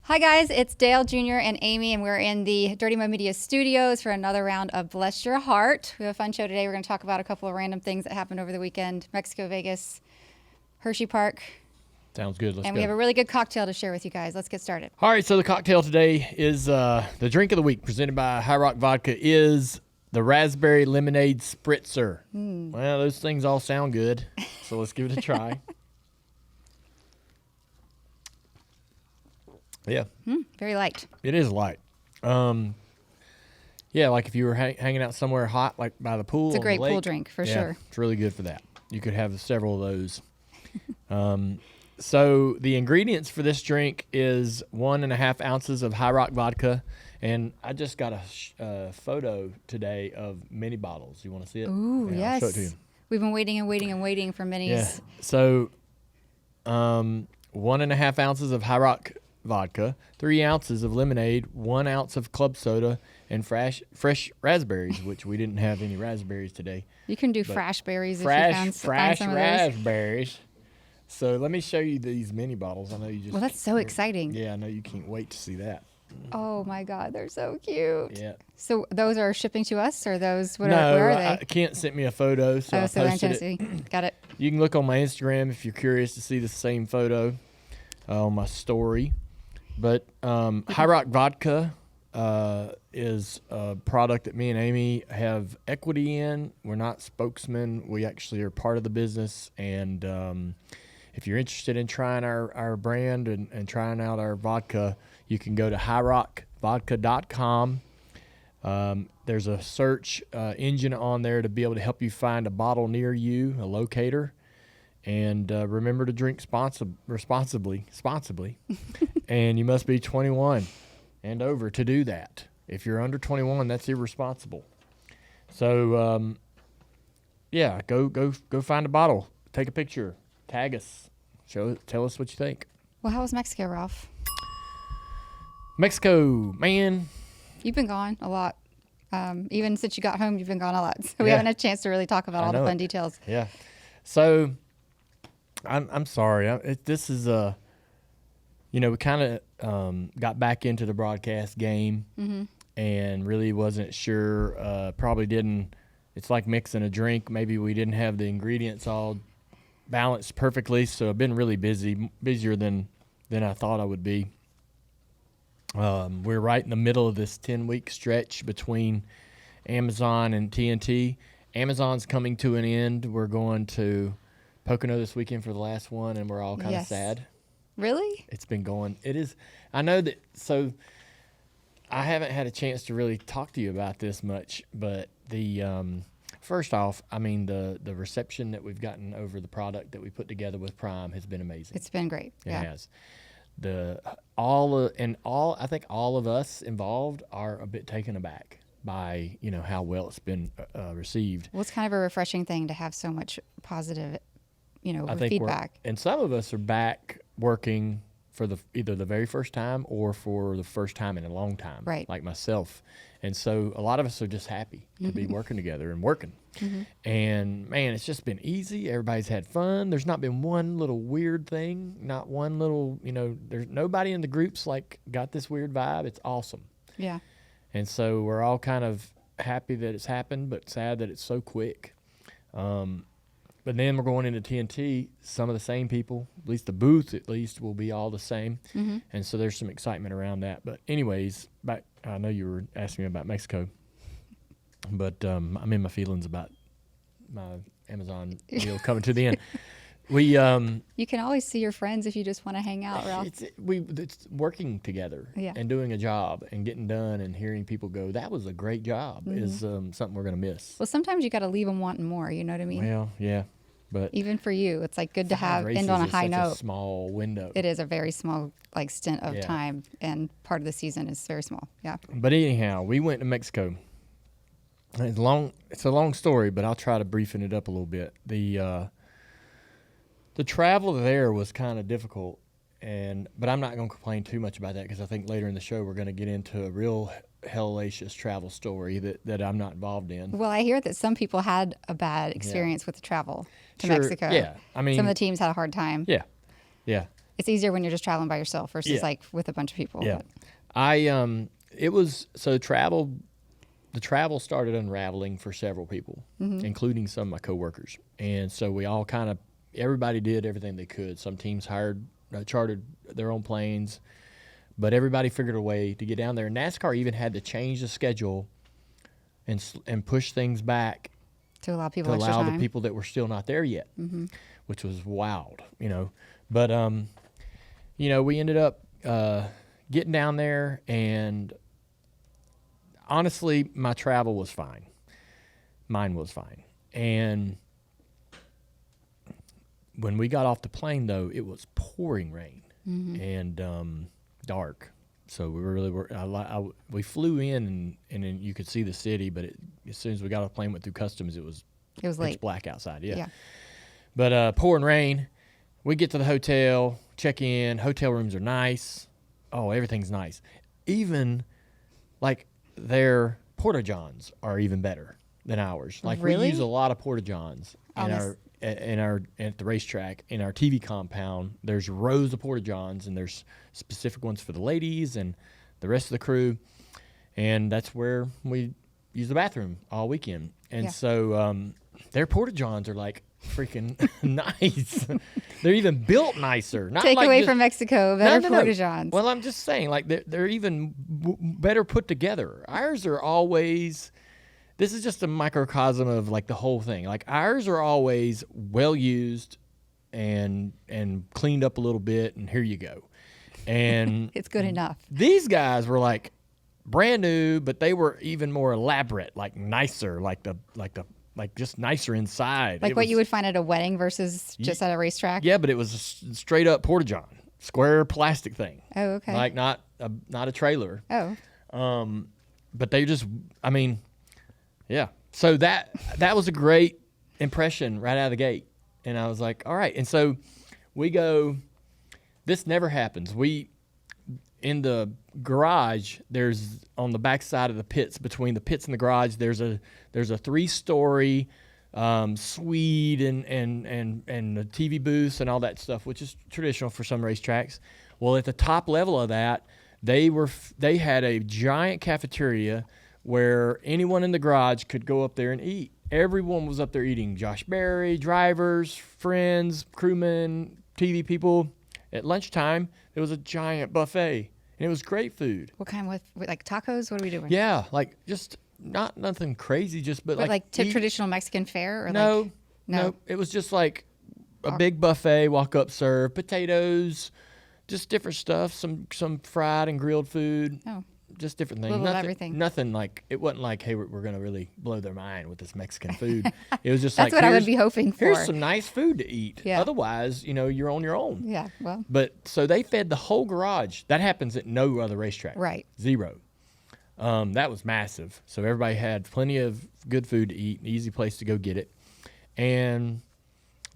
Hi guys, it's Dale Jr. and Amy, and we're in the Dirty Mo Media studios for another round of Bless Your Heart. We have a fun show today. We're going to talk about a couple of random things that happened over the weekend. Mexico, Vegas, Hershey Park. Sounds good. Let's go. And we have a really good cocktail to share with you guys. Let's get started. All right, so the cocktail today is the drink of the week presented by Hardt Vodka is the Raspberry Lemonade Spritzer. Well, those things all sound good, so let's give it a try. Yeah. Very light. It is light. Yeah, like if you were hanging out somewhere hot, like by the pool. It's a on great the lake, pool drink for sure. It's really good for that. You could have several of those. So the ingredients for this drink is 1.5 ounces of Hardt Vodka, and I just got a photo today of mini bottles. You want to see it? Ooh, Yeah, I'll show it yes. to you. We've been waiting and waiting and waiting for minis. Yeah. So 1.5 ounces of Hardt Vodka, 3 ounces of lemonade, 1 ounce of club soda, and fresh raspberries, which we didn't have any raspberries today. You can do fresh berries if you find some of those. Raspberries. So let me show you these mini bottles. I know you just. Well, that's so exciting. Yeah, I know you can't wait to see that. Oh my God, they're so cute. Yeah. So those are shipping to us, or those? Where are they? Kent sent me a photo, so I So they're in posted Tennessee. it. Got it. You can look on my Instagram if you're curious to see the same photo on my story. But Hardt Vodka is a product that me and Amy have equity in. We're not spokesmen. We actually are part of the business. And if you're interested in trying our brand and trying out our vodka, you can go to hardrockvodka.com. There's a search engine on there to be able to help you find a bottle near you, a locator. And remember to drink responsibly, and you must be 21 and over to do that. If you're under 21, that's irresponsible. So, yeah, go find a bottle, take a picture, tag us, tell us what you think. Well, how was Mexico, Ralph? Mexico, man. You've been gone a lot. Even since you got home, you've been gone a lot. So we haven't had a chance to really talk about all the fun details. Yeah. So I'm sorry. This is we kind of got back into the broadcast game and really wasn't sure. Probably didn't. It's like mixing a drink. Maybe we didn't have the ingredients all balanced perfectly. So I've been really busier than I thought I would be. We're right in the middle of this 10-week stretch between Amazon and TNT. Amazon's coming to an end. We're going to Pocono this weekend for the last one, and we're all kind of sad. Really? It's been going. It is. I know that. So I haven't had a chance to really talk to you about this much, but the first off, I mean the reception that we've gotten over the product that we put together with Prime has been amazing. It's been great. It has. I think all of us involved are a bit taken aback by how well it's been received. Well, it's kind of a refreshing thing to have so much positive I think feedback. And some of us are back working for either the very first time or for the first time in a long time, right? Like myself. And so a lot of us are just happy to be working together and working. And man, it's just been easy. Everybody's had fun. There's not been one little weird thing, not one little, there's nobody in the groups got this weird vibe. It's awesome. Yeah. And so we're all kind of happy that it's happened, but sad that it's so quick. But then we're going into TNT. Some of the same people, at least the booth, will be all the same. And so there's some excitement around that. But anyways, I know you were asking me about Mexico, but I'm in my feelings about my Amazon deal coming to the end. You can always see your friends if you just want to hang out, Ralph. It's working together and doing a job and getting done and hearing people go, that was a great job, is something we're going to miss. Well, sometimes you got to leave them wanting more, you know what I mean? Well, yeah. But even for you, it's good to have end on a high note. A small window. It is a very small stint of time, and part of the season is very small. Yeah. But anyhow, we went to Mexico. It's a long story, but I'll try to briefen it up a little bit. The travel there was kind of difficult, but I'm not going to complain too much about that because I think later in the show we're going to get into a real hellacious travel story that I'm not involved in. Well, I hear that some people had a bad experience with the travel to Mexico. Yeah, I mean, some of the teams had a hard time. Yeah. It's easier when you're just traveling by yourself versus like with a bunch of people. Yeah. But. It was, so the travel started unraveling for several people, including some of my coworkers. And so we all everybody did everything they could. Some teams chartered their own planes, but everybody figured a way to get down there. And NASCAR even had to change the schedule and push things back to allow people to extra allow time. the people that were still not there yet, which was wild, But, we ended up getting down there, and honestly, my travel was fine. Mine was fine. And when we got off the plane, though, it was pouring rain and dark. So we really were. We flew in, and then you could see the city, but as soon as we got off the plane, went through customs, it was late. Pitch black outside. Yeah. Yeah. But pouring rain. We get to the hotel, check in. Hotel rooms are nice. Oh, everything's nice. Even like their porta-johns are even better than ours. Like Really? we use a lot of porta-johns at the racetrack. In our TV compound, there's rows of porta-johns, and there's specific ones for the ladies and the rest of the crew. And that's where we use the bathroom all weekend. And so their porta-johns are like freaking nice. They're even built nicer. Not Take like away just, from Mexico, better no. porta-johns. Well, I'm just saying, like they're even better put together. Ours are always. This is just a microcosm of like the whole thing. Like ours are always well used and cleaned up a little bit, and here you go. And it's good enough. These guys were like brand new, but they were even more elaborate, like nicer, like just nicer inside. Like you would find at a wedding versus just at a racetrack? Yeah, but it was a straight up porta-john, square plastic thing. Oh, okay. Like not a trailer. Oh. But they just, yeah. So that was a great impression right out of the gate. And I was like, all right. And so we go, this never happens. In the garage, there's on the back side of the pits, between the pits and the garage, there's a 3-story suite and the TV booths and all that stuff, which is traditional for some racetracks. Well, at the top level of that, they had a giant cafeteria where anyone in the garage could go up there and eat. Everyone was up there eating. Josh Berry, drivers, friends, crewmen, TV people. At lunchtime, there was a giant buffet, and it was great food. What kind, with like tacos? What are we doing? Yeah, like just nothing crazy, but like traditional Mexican fare? Or no. It was just like a big buffet, walk up, serve potatoes, just different stuff, some fried and grilled food. Oh. Just different things. Little of everything. Nothing like, it wasn't like, hey, we're going to really blow their mind with this Mexican food. It was just That's like, what I would be hoping for. Here's some nice food to eat. Yeah. Otherwise, you're on your own. Yeah, well. But so they fed the whole garage. That happens at no other racetrack. Right. Zero. That was massive. So everybody had plenty of good food to eat, an easy place to go get it. And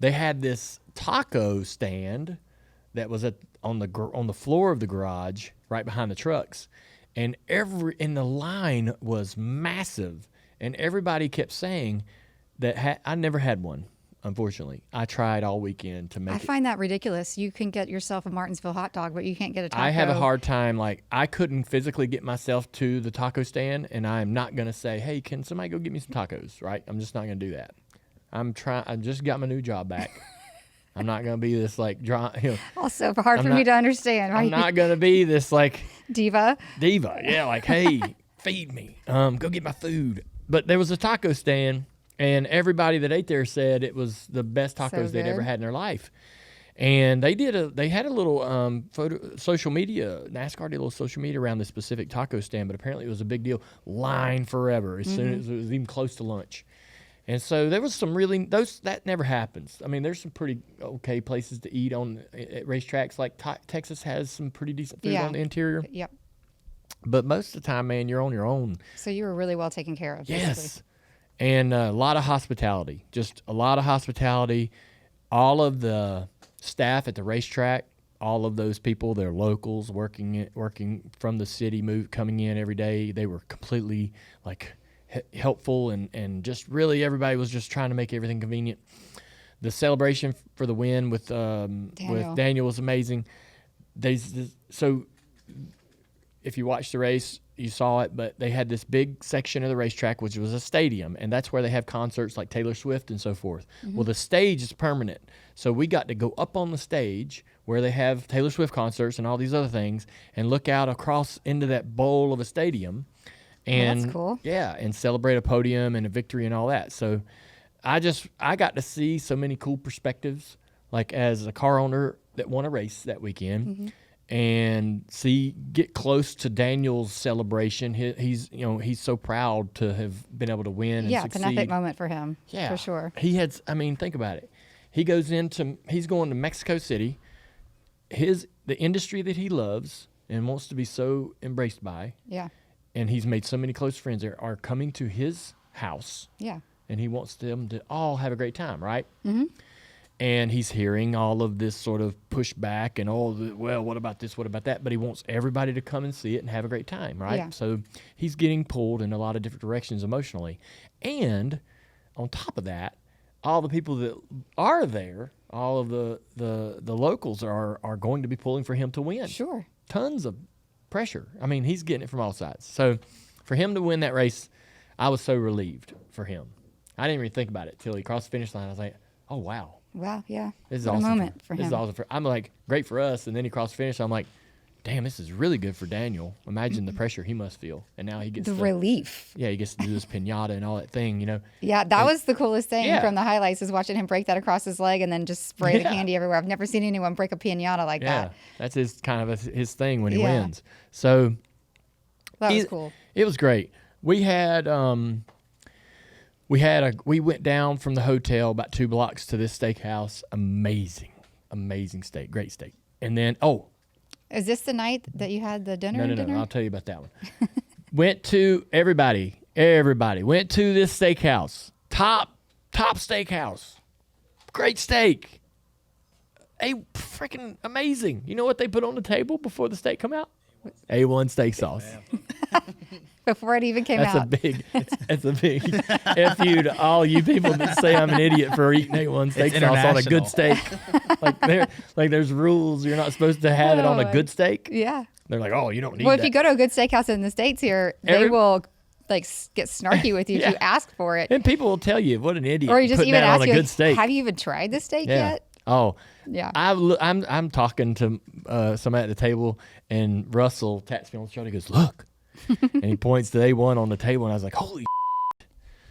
they had this taco stand that was on the floor of the garage right behind the trucks. And the line was massive, and everybody kept saying that I never had one. Unfortunately, I tried all weekend to make. I find that ridiculous. You can get yourself a Martinsville hot dog, but you can't get a taco. I have a hard time. Like I couldn't physically get myself to the taco stand, and I am not going to say, "Hey, can somebody go get me some tacos?" Right? I'm just not going to do that. I just got my new job back. I'm not going to be this like Also, hard for me to understand. Right? I'm not going to be this like diva. Yeah, like, hey, feed me. Go get my food. But there was a taco stand, and everybody that ate there said it was the best tacos they'd ever had in their life. And they had a little social media. NASCAR did a little social media around this specific taco stand, but apparently it was a big deal. Line forever as soon as it was even close to lunch. And so there was some that never happens. I mean, there's some pretty okay places to eat at racetracks. Like Texas has some pretty decent food on the interior. Yep. But most of the time, man, you're on your own. So you were really well taken care of. Yes. Basically. And a lot of hospitality. Just a lot of hospitality. All of the staff at the racetrack, all of those people, they're locals working from the city, coming in every day. They were completely like helpful and just really everybody was just trying to make everything convenient. the celebration for the win with Daniel was amazing. So if you watched the race, you saw it, but they had this big section of the racetrack, which was a stadium, and that's where they have concerts like Taylor Swift and so forth. Well, the stage is permanent. So we got to go up on the stage where they have Taylor Swift concerts and all these other things and look out across into that bowl of a stadium. And that's cool. Yeah, and celebrate a podium and a victory and all that. So I got to see so many cool perspectives, like as a car owner that won a race that weekend. And get close to Daniel's celebration. He's so proud to have been able to win and succeed. It's an epic moment for him. Yeah, for sure. Think about it. He's going to Mexico City. The industry that he loves and wants to be so embraced by. Yeah. And he's made so many close friends there are coming to his house. Yeah. And he wants them to all have a great time, right? Mm-hmm. And he's hearing all of this sort of pushback and what about this, what about that? But he wants everybody to come and see it and have a great time, right? Yeah. So he's getting pulled in a lot of different directions emotionally. And on top of that, all the people that are there, all of the locals are going to be pulling for him to win. Sure. Tons of pressure. I mean, he's getting it from all sides. So for him to win that race, I was so relieved for him. I didn't even think about it till he crossed the finish line. I was like, oh, wow. Wow, yeah. This is what awesome. A moment for him. This is awesome. I'm like, great for us. And then he crossed the finish. I'm like, damn, this is really good for Daniel. Imagine the pressure he must feel. And now he gets the relief. Yeah, he gets to do this pinata and all that thing, Yeah, that was the coolest thing from the highlights is watching him break that across his leg and then just spray the candy everywhere. I've never seen anyone break a pinata like that. Yeah, that's his kind of his thing when he wins. So that was cool. It was great. We went down from the hotel about 2 blocks to this steakhouse. Amazing steak, great steak. And then is this the night that you had the dinner? No. I'll tell you about that one. Went to everybody went to this steakhouse. Top steakhouse. Great steak. Freaking amazing. You know what they put on the table before the steak come out? A1 steak sauce. Before it even came out. That's a big F you to all you people that say I'm an idiot for eating A1 steak sauce on a good steak. There's rules. You're not supposed to have it on a good steak. Yeah. They're like, oh, you don't need that. Well, if you go to a good steakhouse in the States here, they will get snarky with you if you ask for it. And people will tell you what an idiot. Or you just even ask on a good steak. Have you even tried this steak yet? Oh, yeah. I'm talking to somebody at the table, and Russell taps me on the shoulder. He goes, look. And he points to A1 on the table, and I was like, holy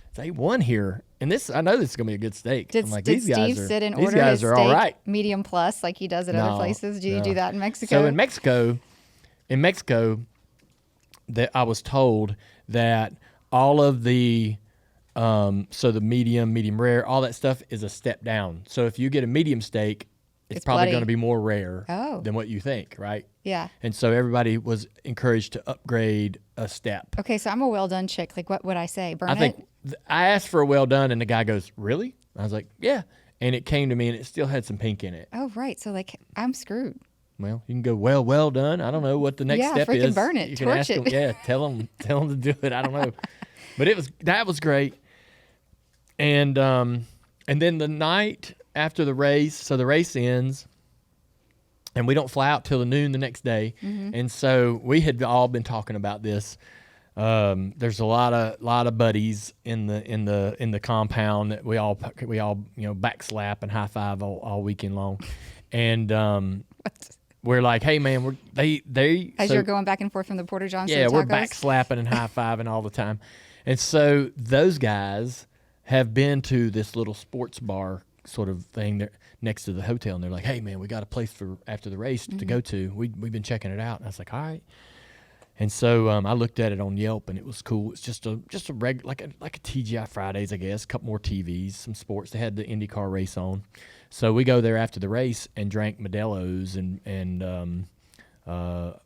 it's A1 here. And I know this is going to be a good steak. Did Steve sit and order his steak all right. medium plus like he does at other places? Do you do that in Mexico? So in Mexico, that I was told that all of the the medium rare, all that stuff is a step down. So if you get a medium steak, it's probably going to be more rare than what you think, right? Yeah. And so everybody was encouraged to upgrade a step. Okay, so I'm a well done chick. Like, what would I say? Burn I asked for a well done, and the guy goes, really? I was like, yeah. And it came to me, and it still had some pink in it. Oh, right. So, I'm screwed. Well, you can go, well done. I don't know what the next step is. Yeah, freaking burn it. You Torch can ask it. them, yeah, tell them to do it. I don't know. But that was great. And then the night after the race, so the race ends, and we don't fly out till the noon the next day. Mm-hmm. And so we had all been talking about this. There's a lot of buddies in the compound that we all backslap and high five all weekend long, and we're like, hey man, you're going back and forth from the Porter Johns. Yeah, to we're the tacos? backslapping and high fiving all the time, and so those guys have been to this little sports bar sort of thing there next to the hotel, and they're like, hey man, we got a place for after the race to go to. We've been checking it out. And I was like, all right. And so I looked at it on Yelp, and it was cool. It's just a regular like a TGI Fridays, I guess. A couple more TVs, some sports. They had the IndyCar race on, so we go there after the race and drank Modelo's and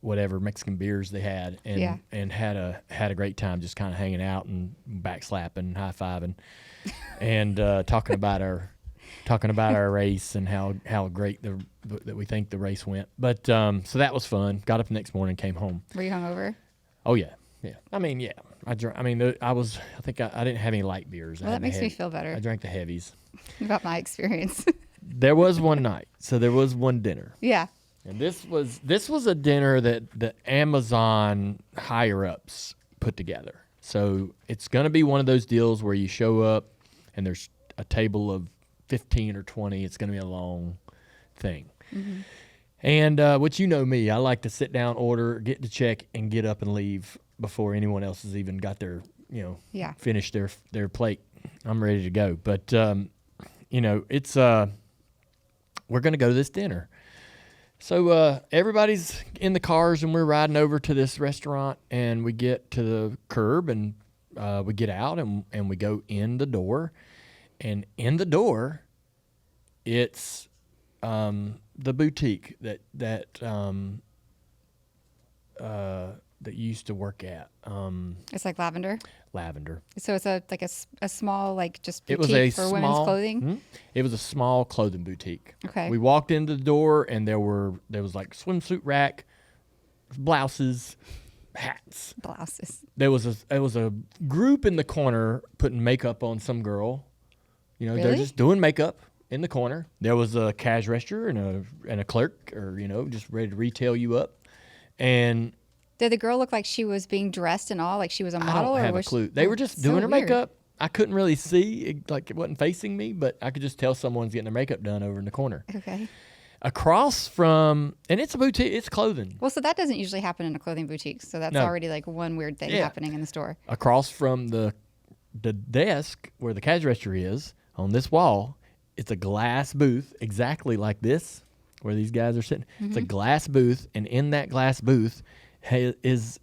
whatever Mexican beers they had, and had a great time just kind of hanging out and backslapping, high fiving, and talking about our race and how great that we think the race went. But so that was fun. Got up the next morning, came home. Were you hungover? Oh yeah. Yeah. I mean, yeah. I drank. I mean, I think I didn't have any light beers. Well, that makes me feel I better drank the heavies. about my experience. There was one night, so there was one dinner, Yeah. and this was a dinner that the Amazon higher ups put together. So it's going to be one of those deals where you show up and there's a table of 15 or 20. It's going to be a long thing. Mm-hmm. And what you know me, I like to sit down, order, get the check, and get up and leave before anyone else has even got their, Yeah. finished their plate. I'm ready to go. But, it's we're going to go to this dinner. So everybody's in the cars, and we're riding over to this restaurant, and we get to the curb, and we get out, and we go in the door. And in the door, it's the boutique that you used to work at. It's like Lavender. Lavender. So it's a small, like, just It boutique was for women's clothing. It was a small clothing boutique. Okay. We walked into the door, and there was like swimsuit rack, blouses, hats. Blouses. There was a group in the corner putting makeup on some girl. They're Really? just doing makeup in the corner. There was a cash register and a clerk, or just ready to retail you up. And Did the girl look like she was being dressed and all, like she was a I model? don't or have a was clue. She, They were just doing her weird. makeup. I couldn't really see, it wasn't facing me, but I could just tell someone's getting their makeup done over in the corner. Okay. Across from, and it's a boutique, it's clothing. Well, so that doesn't usually happen in a clothing boutique. So that's No. already like one weird thing happening in the store. Across from the desk where the cash register is, on this wall, it's a glass booth exactly like this, where these guys are sitting. Mm-hmm. It's a glass booth, and in that glass booth is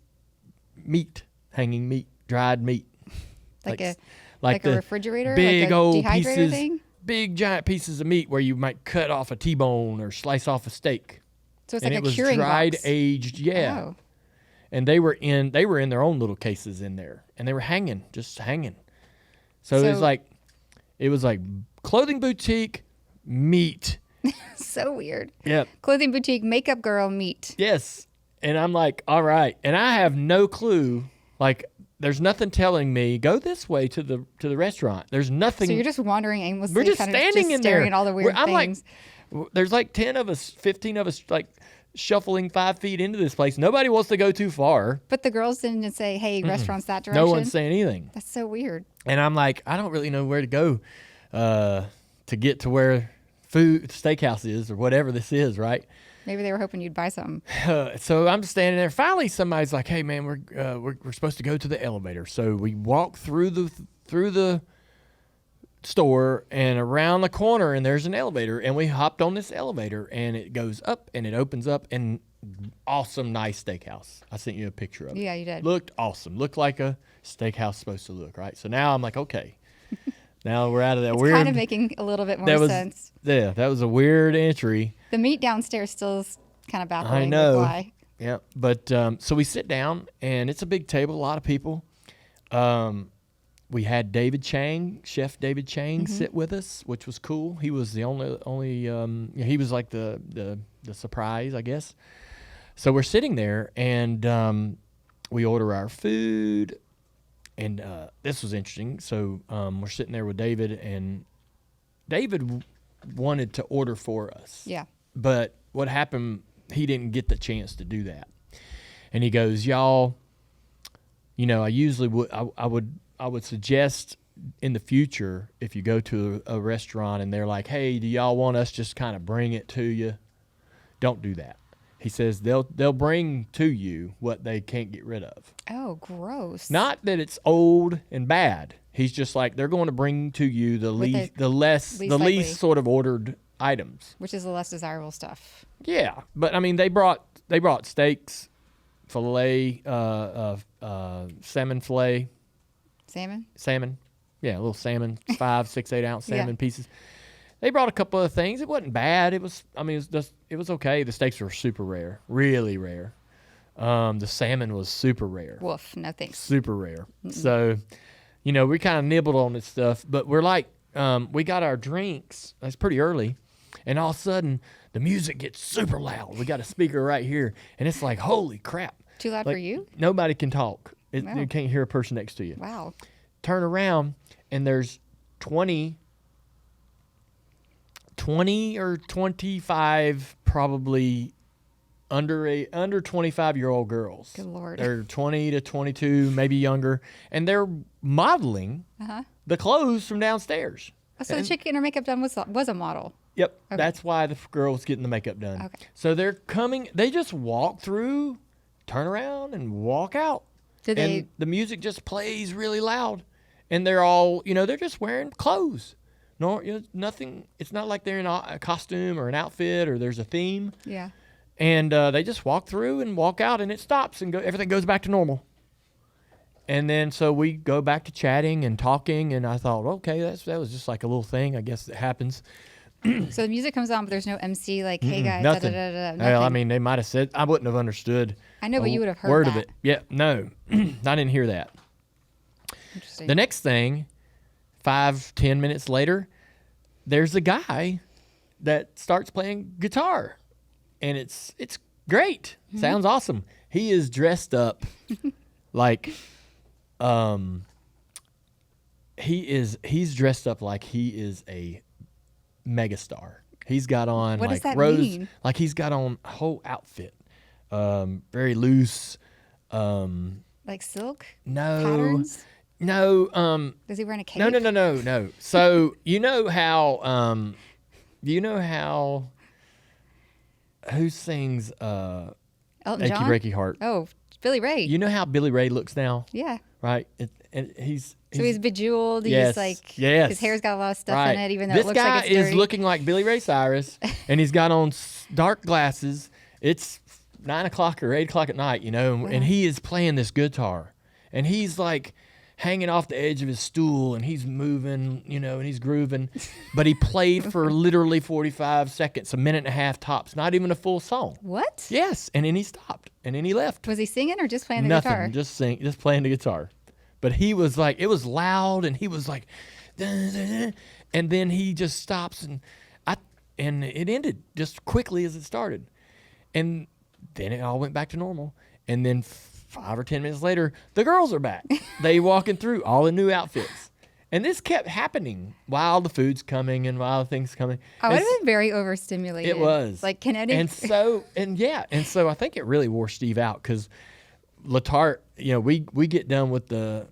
meat, hanging meat, dried meat. Like a the refrigerator, big like a old dehydrator pieces, thing. big giant pieces of meat where you might cut off a T-bone or slice off a steak. So it's And like it a was curing dried, box. aged, yeah. Oh. And they were in their own little cases in there, and they were just hanging. So it was like clothing boutique, meat. So weird. Yep. Clothing boutique, makeup girl, meat. Yes. And I'm like, all right. And I have no clue. Like, there's nothing telling me go this way to the restaurant. There's nothing. So you're just wandering aimlessly. We're just kind standing of in staring there. at all the weird I'm things. like, there's like 10 of us, 15 of us, like shuffling 5 feet into this place. Nobody wants to go too far. But the girls didn't say, "Hey, restaurants that direction." No one's saying anything. That's so weird. And I'm like, I don't really know where to go to get to where steakhouse is or whatever this is, right? Maybe they were hoping you'd buy something. So I'm just standing there. Finally, somebody's like, "Hey, man, we're supposed to go to the elevator." So we walk through the store and around the corner, and there's an elevator, and we hopped on this elevator, and it goes up and it opens up, and awesome, nice steakhouse. I sent you a picture of it. Yeah, you did. Looked awesome. Looked like a steakhouse supposed to look, right? So now I'm like, okay. Now we're out of that It's weird. kind of making a little bit more sense. Yeah, that was a weird entry. The meat downstairs still is kind of baffling. I know. Why? Yeah, but so we sit down, and it's a big table, a lot of people. We had Chef David Chang, sit with us, which was cool. He was the only he was like the surprise, I guess. So we're sitting there, and we order our food, and this was interesting. So we're sitting there with David, and David wanted to order for us. Yeah. But what happened, he didn't get the chance to do that. And he goes, "Y'all, I usually I would suggest in the future, if you go to a restaurant and they're like, 'Hey, do y'all want us just kind of bring it to you?' Don't do that." He says they'll bring to you what they can't get rid of. Oh, gross. Not that it's old and bad. He's just like, they're going to bring to you the With least sort of ordered items. Which is the less desirable stuff. Yeah, but I mean, they brought steaks, filet, salmon filet, Salmon? yeah, a little salmon, 5, 6, 8 ounce salmon Yeah. pieces. They brought a couple of things. It wasn't bad. It was okay. The steaks were super rare, really rare. The salmon was super rare. Woof. No thanks. Super rare. So, we kind of nibbled on this stuff, but we're like, we got our drinks. It's pretty early, and all of a sudden the music gets super loud. We got a speaker right here, and it's like, holy crap! Too loud Like, for you? Nobody can talk. Wow. You can't hear a person next to you. Wow. Turn around, and there's 20 or 25 probably under 25-year-old girls. Good Lord. They're 20 to 22, maybe younger, and they're modeling the clothes from downstairs. So the chick getting her makeup done was a model. Yep, Okay. that's why the girl's getting the makeup done. Okay. So they're coming. They just walk through, turn around, and walk out. And the music just plays really loud, and they're all, they're just wearing clothes. No, nothing. It's not like they're in a costume or an outfit or there's a theme. Yeah. And they just walk through and walk out, and it stops, and everything goes back to normal. And then so we go back to chatting and talking, and I thought, okay, that was just like a little thing. I guess it happens. So the music comes on, but there's no MC like, hey guys, nothing. nothing. Well, I mean, they might have said, I wouldn't have understood. I know, but you would have heard word that. of it. Yeah, no, I didn't hear that. Interesting. The next thing, 5-10 minutes later, there's a guy that starts playing guitar, and it's great. Sounds awesome. He is dressed up like, he's dressed up like he is a megastar. He's got on What like does that rose, mean? like he's got on a whole outfit, very loose. Like silk No, patterns? no. Is he wearing a cape? No. So you know how who sings Elton Achy John? Breaky Heart? Oh, Billy Ray. You know how Billy Ray looks now, Yeah. right? And he's So he's bejeweled. Yes, He's like, yes. his hair's got a lot of stuff right. in it, even though This it looks guy like it's is dirty. looking like Billy Ray Cyrus, and he's got on dark glasses. It's 9 o'clock or 8 o'clock at night, and he is playing this guitar, and he's like hanging off the edge of his stool, and he's moving, and he's grooving. But he played for literally 45 seconds, a minute and a half tops, not even a full song. What? Yes, and then he stopped, and then he left. Was he singing or just playing the Nothing, guitar? just playing the guitar. But he was like, it was loud, and he was like, dun, dun, dun, and then he just stops, and it ended just quickly as it started, and then it all went back to normal. And then 5 or 10 minutes later, the girls are back. They walking through all in new outfits, and this kept happening while the food's coming and while the thing's coming. I would have been very overstimulated. It was like kinetic. and so I think it really wore Steve out because Latart, we get done with the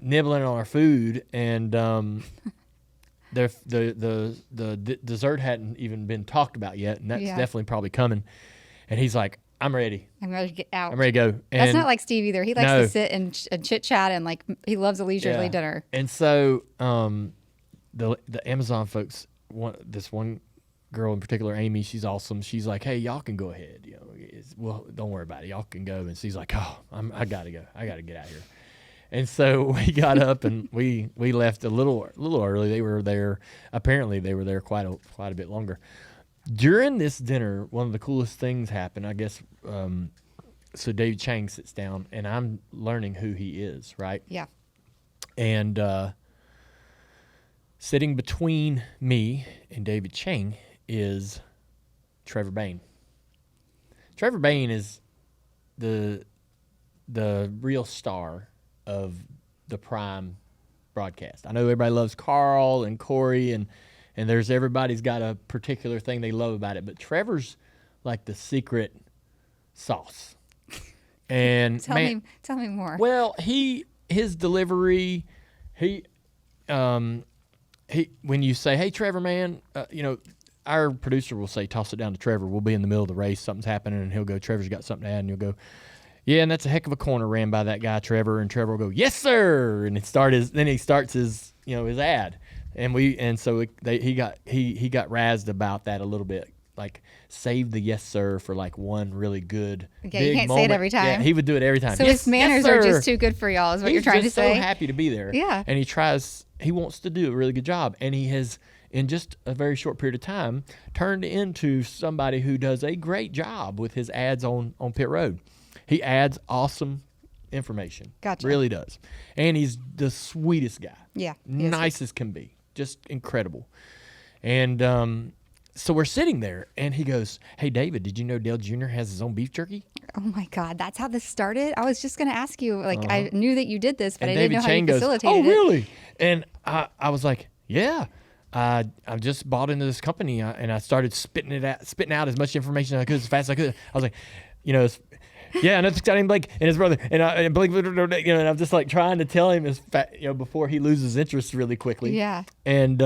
nibbling on our food, and the dessert hadn't even been talked about yet, and that's definitely probably coming. And he's like, "I'm ready. I'm ready to get out. I'm ready to go." And That's not like Steve either. He likes to sit and chit chat, and like he loves a leisurely dinner. And so the Amazon folks, this one girl in particular, Amy, she's awesome. She's like, "Hey, y'all can go ahead. Well, don't worry about it. Y'all can go." And she's like, "Oh, I gotta go. I gotta get out of here." And so we got up and we left a little early. They were there. Apparently, they were there quite a bit longer. During this dinner, one of the coolest things happened, I guess. So David Chang sits down, and I'm learning who he is, right? Yeah. And sitting between me and David Chang is Trevor Bain. Trevor Bain is the real star of the Prime broadcast. I know everybody loves Carl and Corey, and everybody's got a particular thing they love about it, but Trevor's like the secret sauce. And Tell me more. Well, his delivery, when you say, "Hey, Trevor, man," our producer will say, "Toss it down to Trevor." We'll be in the middle of the race, something's happening, and he'll go, "Trevor's got something to add," and you'll go, "Yeah, and that's a heck of a corner ran by that guy, Trevor." And Trevor will go, "Yes, sir," and then he starts his his ad, and so he got razzed about that a little bit. Like, save the "yes, sir" for like one really good Yeah, big you can't moment. say it every time. Yeah, he would do it every time. So "Yes, his manners yes, are sir." just too good for y'all, is what He's you're trying to just say. so happy to be there. Yeah. And he wants to do a really good job. And he has, in just a very short period of time, turned into somebody who does a great job with his ads on Pit Road. He adds awesome information. Gotcha. Really does. And he's the sweetest guy. Yeah. he is. Nice as can be. Just incredible. And so we're sitting there, and he goes, "Hey, David, did you know Dale Jr. has his own beef jerky?" Oh my God, that's how this started? I was just going to ask you, like, I knew that you did this, but And I didn't know how you facilitated "Oh, it. really?" And I was like, "Yeah, I just bought into this company, and I started spitting out as much information as I could as fast as I could." I was like, "Yeah, and that's exciting, Blake and his brother, and Blake, and I'm just like trying to tell him before he loses interest really quickly." Yeah. And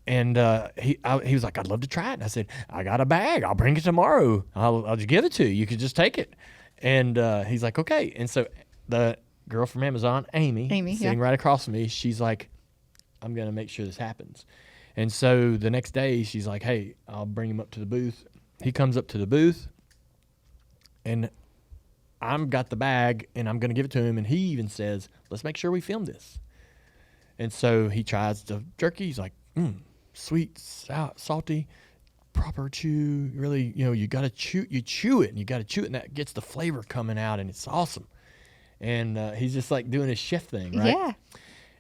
he was like, "I'd love to try it." And I said, "I got a bag. I'll bring it tomorrow. I'll just give it to you. You could just take it." And he's like, "Okay." And so the girl from Amazon, Amy, sitting right across from me, she's like, "I'm going to make sure this happens." And so the next day she's like, "Hey, I'll bring him up to the booth." He comes up to the booth, and I'm got the bag, and I'm going to give it to him. And he even says, "Let's make sure we film this." And so he tries the jerky. He's like, sweet, salty, proper chew. Really, you got to chew. You chew it, and you got to chew it, and that gets the flavor coming out, and it's awesome. And he's just like doing his chef thing, right? Yeah.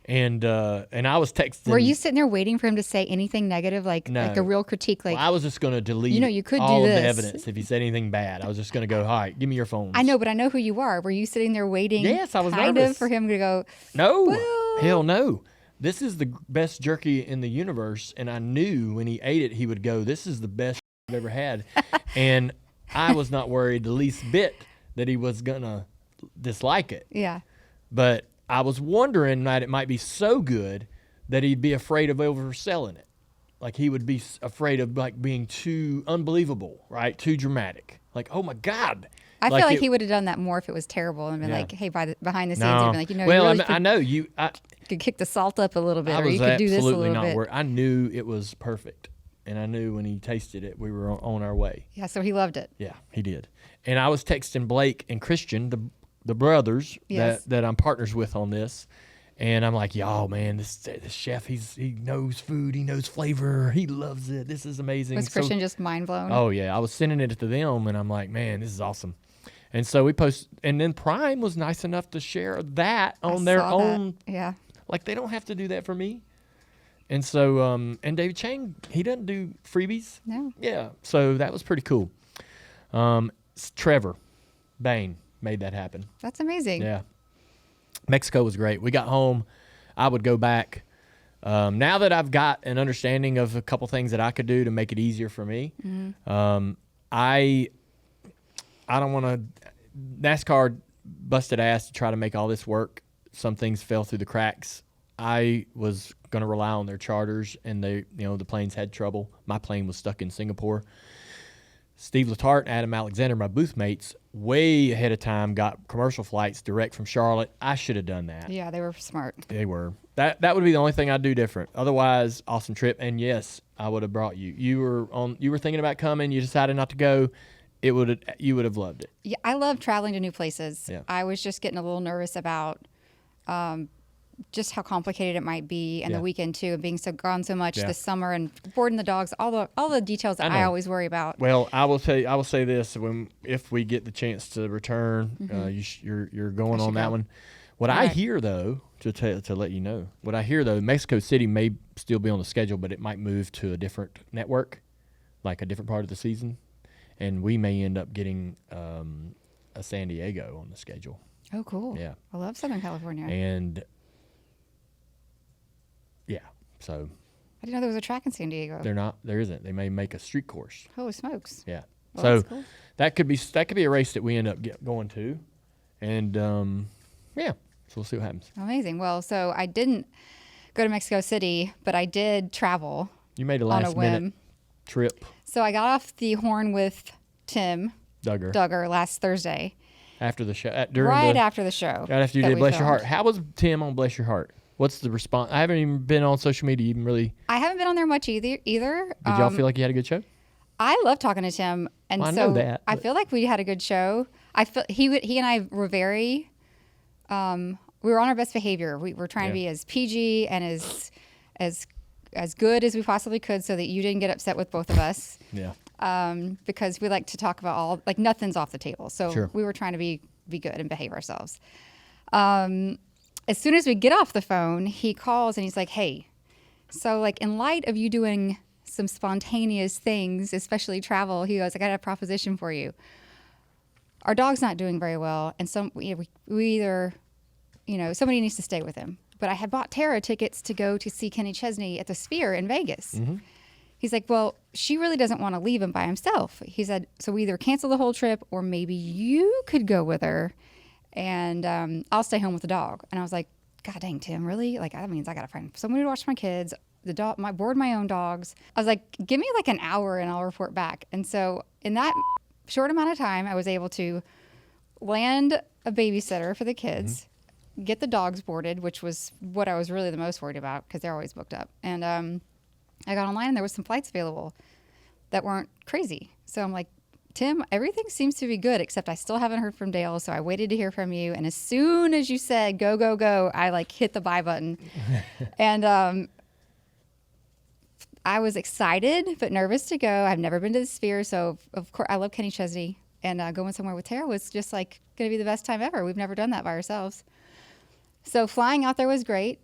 And I was texting. Were you sitting there waiting for him to say anything negative, like a real critique? Like, well, I was just going to delete you could all do of the this. evidence if he said anything bad. I was just going to go, "All right, give me your phones." I know, but I know who you are. Were you sitting there waiting? Yes, I was kind nervous. of for him to go, No, well. hell no. This is the best jerky in the universe, and I knew when he ate it, he would go, "This is the best I've ever had." And I was not worried the least bit that he was going to dislike it. Yeah. But I was wondering that it might be so good that he'd be afraid of overselling it. Like he would be afraid of like being too unbelievable, right? Too dramatic. Like, "Oh my God." I feel like he would have done that more if it was terrible and been like, "Hey, behind the scenes," No. and been like, well, you really I know you. could kick the salt up a little bit, I or was you could do this a absolutely little not bit. worried. I knew it was perfect, and I knew when he tasted it, we were on our way. Yeah, so he loved it. Yeah, he did. And I was texting Blake and Christian, the brothers Yes. that I'm partners with on this, and I'm like, "Y'all, man, this chef, he knows food, he knows flavor, he loves it. This is amazing." Was Christian just mind blown? Oh yeah, I was sending it to them, and I'm like, "Man, this is awesome." And so we post, and then Prime was nice enough to share that on their own. Yeah. Like they don't have to do that for me. And so, and David Chang, he doesn't do freebies. No. Yeah. So that was pretty cool. Trevor Bain made that happen. That's amazing. Yeah. Mexico was great. We got home. I would go back. Now that I've got an understanding of a couple things that I could do to make it easier for me, I don't want to. NASCAR busted ass to try to make all this work. Some things fell through the cracks. I was going to rely on their charters, and the planes had trouble. My plane was stuck in Singapore. Steve Letarte and Adam Alexander, my booth mates, way ahead of time got commercial flights direct from Charlotte. I should have done that. Yeah, they were smart. They were. That would be the only thing I'd do different. Otherwise, awesome trip. And yes, I would have brought you. You were thinking about coming. You decided not to go. You would have loved it. Yeah, I love traveling to new places. Yeah. I was just getting a little nervous about just how complicated it might be, and the weekend too, and being gone so much this summer, and boarding the dogs, all the details that I always worry about. Well, I will say this: if we get the chance to return, you're going on that one. What I hear though, to let you know, Mexico City may still be on the schedule, but it might move to a different network, like a different part of the season. And we may end up getting a San Diego on the schedule. Oh, cool. Yeah. I love Southern California. And, yeah, so. I didn't know there was a track in San Diego. There isn't. They may make a street course. Holy smokes. Yeah. Well, so that's cool. that could be a race that we end up going to. And, yeah, so we'll see what happens. Amazing. Well, so I didn't go to Mexico City, but I did travel. You made a on a last whim. minute trip. So I got off the horn with Tim Duggar last Thursday. After the show. After the show. Right after you did Bless Your Heart. How was Tim on Bless Your Heart? What's the response? I haven't even been on social media even really. I haven't been on there much either. Did y'all feel like you had a good show? I love talking to Tim. And well, I so know that, I feel like we had a good show. I feel he and I were very, we were on our best behavior. We were trying to be as PG and as good as we possibly could, so that you didn't get upset with both of us. Yeah. Because we like to talk about nothing's off the table. So we were trying to be good and behave ourselves. As soon as we get off the phone, he calls and he's like, "Hey, so in light of you doing some spontaneous things, especially travel," he goes, "I got a proposition for you. our dog's not doing very well, and we either, somebody needs to stay with him. But I had bought Tara tickets to go to see Kenny Chesney at the Sphere in Vegas. Mm-hmm. He's like, well, she really doesn't want to leave him by himself. He said, so we either cancel the whole trip or maybe you could go with her and I'll stay home with the dog. And I was like, God dang, Tim, really? Like, that means I got to find somebody to watch my kids, board my own dogs. I was like, give me like an hour and I'll report back. And so in that short amount of time, I was able to land a babysitter for the kids, get the dogs boarded, which was what I was really the most worried about because they're always booked up. And I got online and there was some flights available that weren't crazy. So I'm like, Tim, everything seems to be good, except I still haven't heard from Dale. So I waited to hear from you. And as soon as you said, go, go, go, I like hit the buy button. And I was excited, but nervous to go. I've never been to the Sphere. So of course I love Kenny Chesney, and going somewhere with Tara was just like going to be the best time ever. We've never done that by ourselves. So flying out there was great.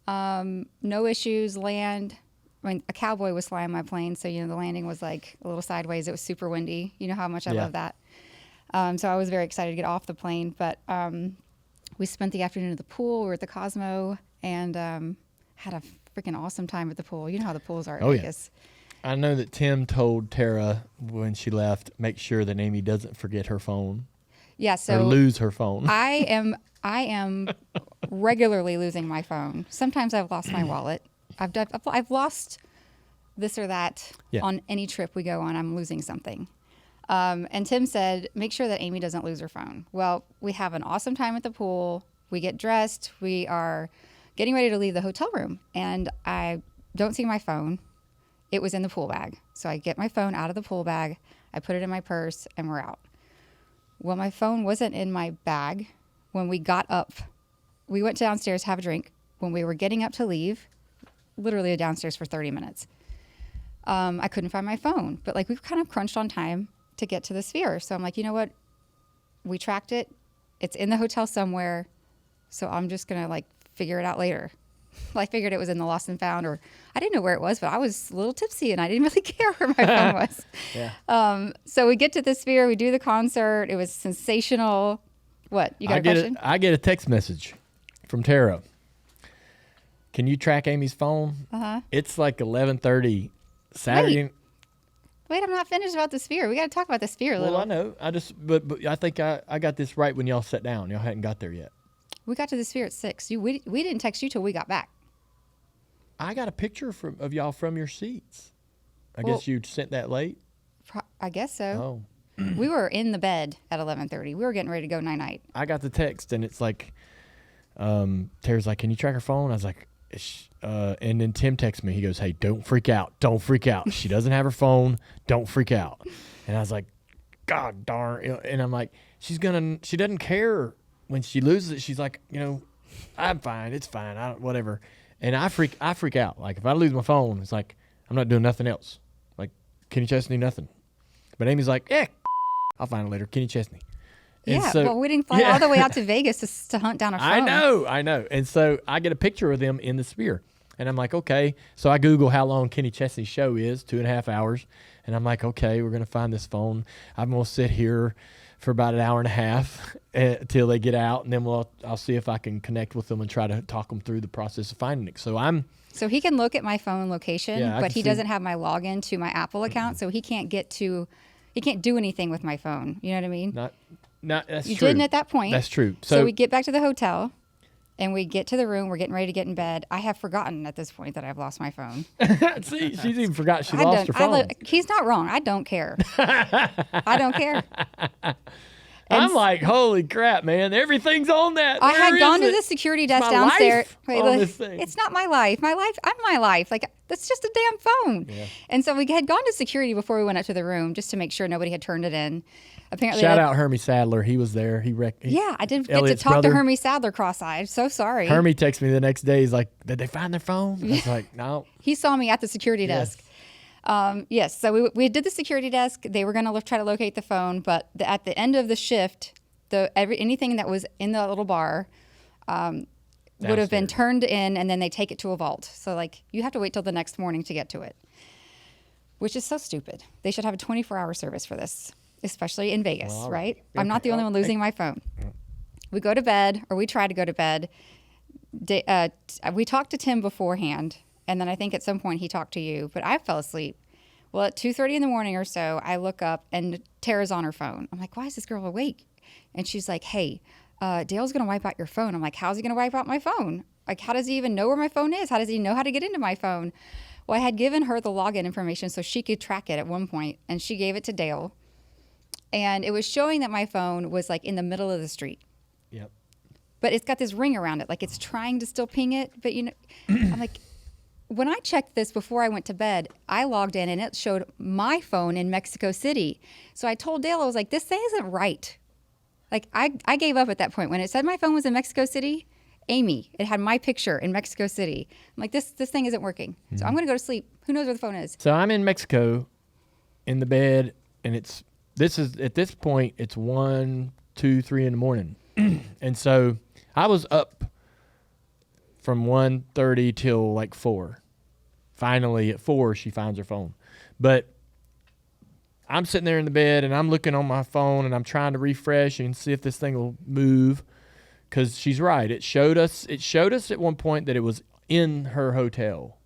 No issues, land. I mean, a cowboy was flying my plane, so, the landing was like a little sideways. It was super windy. You know how much I love that. So I was very excited to get off the plane. But we spent the afternoon at the pool. We were at the Cosmo and had a freaking awesome time at the pool. You know how the pools are at Vegas. Yeah. I know that Tim told Tara when she left, make sure that Amy doesn't forget her phone. Yeah, so or lose her phone. I am regularly losing my phone. Sometimes I've lost my wallet. I've lost this or that on any trip we go on. I'm losing something. And Tim said, make sure that Amy doesn't lose her phone. Well, we have an awesome time at the pool. We get dressed. We are getting ready to leave the hotel room. And I don't see my phone. It was in the pool bag. So I get my phone out of the pool bag. I put it in my purse and we're out. Well, my phone wasn't in my bag. When we got up, we went downstairs to have a drink. When we were getting up to leave, literally downstairs for 30 minutes. I couldn't find my phone, but like we've kind of crunched on time to get to the Sphere. So I'm like, you know what? We tracked it. It's in the hotel somewhere. So I'm just going to like figure it out later. I figured it was in the lost and found, or I didn't know where it was, but I was a little tipsy and I didn't really care where my phone was. Yeah. So we get to the Sphere, we do the concert. It was sensational. What? You got a question? I get a text message from Tara. Can you track Amy's phone? Uh-huh. It's like 11:30 Saturday. Wait, I'm not finished about the Sphere. We got to talk about the Sphere a little. Well, I know. But I think I got this right when y'all sat down. Y'all hadn't got there yet. We got to the Sphere at 6. We didn't text you till we got back. I got a picture of y'all from your seats. I guess you sent that late? I guess so. Oh. We were in the bed at 11:30. We were getting ready to go night-night. I got the text, and it's like, Tara's like, can you track her phone? I was like, and then Tim texts me. He goes, hey, don't freak out. Don't freak out. She doesn't have her phone. Don't freak out. And I was like, God darn. And I'm like, she doesn't care when she loses it. She's like, I'm fine. It's fine. Whatever. And I freak out. Like if I lose my phone, it's like, I'm not doing nothing else. Like Kenny Chesney, nothing. But Amy's like, I'll find it later. Kenny Chesney. And yeah, well, we didn't fly all the way out to Vegas to hunt down a phone. I know. And so I get a picture of them in the Sphere. And I'm like, okay. So I Google how long Kenny Chesney's show is, 2.5 hours. And I'm like, okay, we're going to find this phone. I'm going to sit here for about an hour and a half till they get out. And then I'll see if I can connect with them and try to talk them through the process of finding it. So he can look at my phone location, but he doesn't have my login to my Apple account. So he can't do anything with my phone. You know what I mean? That's you true. didn't at that point. That's true. So we get back to the hotel, and we get to the room. We're getting ready to get in bed. I have forgotten at this point that I've lost my phone. See, she's even forgot she lost her phone. He's not wrong. I don't care. I don't care. I'm like, holy crap, man! Everything's on that. I had gone to the security desk downstairs. It's not my life. I'm my life. Like that's just a damn phone. Yeah. And so we had gone to security before we went up to the room just to make sure nobody had turned it in. Apparently, shout out Hermie Sadler. He was there. I did get to talk to Hermie Sadler cross-eyed. So sorry. Hermie texted me the next day. He's like, did they find their phone? I was like, no. He saw me at the security desk. Yes. So we did the security desk. They were going to try to locate the phone, but at the end of the shift, anything that was in the little bar would have been turned in, and then they take it to a vault. So you have to wait till the next morning to get to it, which is so stupid. They should have a 24-hour service for this. especially in Vegas, Well, all right? right. I'm not Okay. the only one losing my phone. We go to bed, or we try to go to bed. We talked to Tim beforehand, and then I think at some point he talked to you, but I fell asleep. Well, at 2:30 in the morning or so, I look up and Tara's on her phone. I'm like, why is this girl awake? And she's like, hey, Dale's going to wipe out your phone. I'm like, how's he going to wipe out my phone? Like, how does he even know where my phone is? How does he know how to get into my phone? Well, I had given her the login information so she could track it at one point, and she gave it to Dale. And it was showing that my phone was like in the middle of the street. Yep. But it's got this ring around it, like it's trying to still ping it. But I'm like, when I checked this before I went to bed, I logged in and it showed my phone in Mexico City. So I told Dale, I was like, this thing isn't right. Like I gave up at that point. When it said my phone was in Mexico City, Amy, it had my picture in Mexico City. I'm like, this thing isn't working. So I'm going to go to sleep. Who knows where the phone is? So I'm in Mexico in the bed, and at this point, it's 1, 2, 3 in the morning. And so I was up from 1:30 till like 4. Finally, at 4, she finds her phone. But I'm sitting there in the bed, and I'm looking on my phone, and I'm trying to refresh and see if this thing will move. Because she's right. It showed us at one point that it was in her hotel,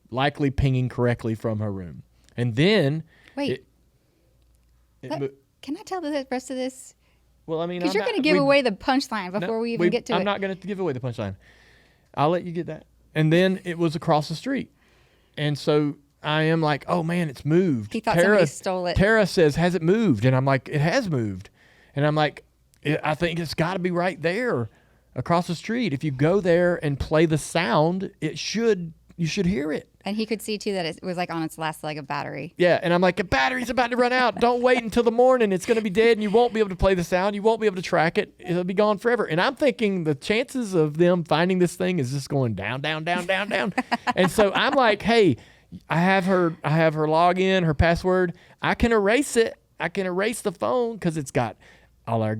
likely pinging correctly from her room. And then Wait. Can I tell the rest of this? Well, I mean, because you're going to give away the punchline before we even get to it. I'm not going to give away the punchline. I'll let you get that. And then it was across the street. And so I am like, oh, man, it's moved. He thought somebody stole it. Tara says, has it moved? And I'm like, it has moved. And I'm like, I think it's got to be right there across the street. If you go there and play the sound, you should hear it. And he could see, too, that it was like on its last leg of battery. Yeah, and I'm like, the battery's about to run out. Don't wait until the morning. It's going to be dead, and you won't be able to play the sound. You won't be able to track it. It'll be gone forever. And I'm thinking the chances of them finding this thing is just going down, down, down, down, down. And so I'm like, hey, I have her login, her password. I can erase it. I can erase the phone because it's got all our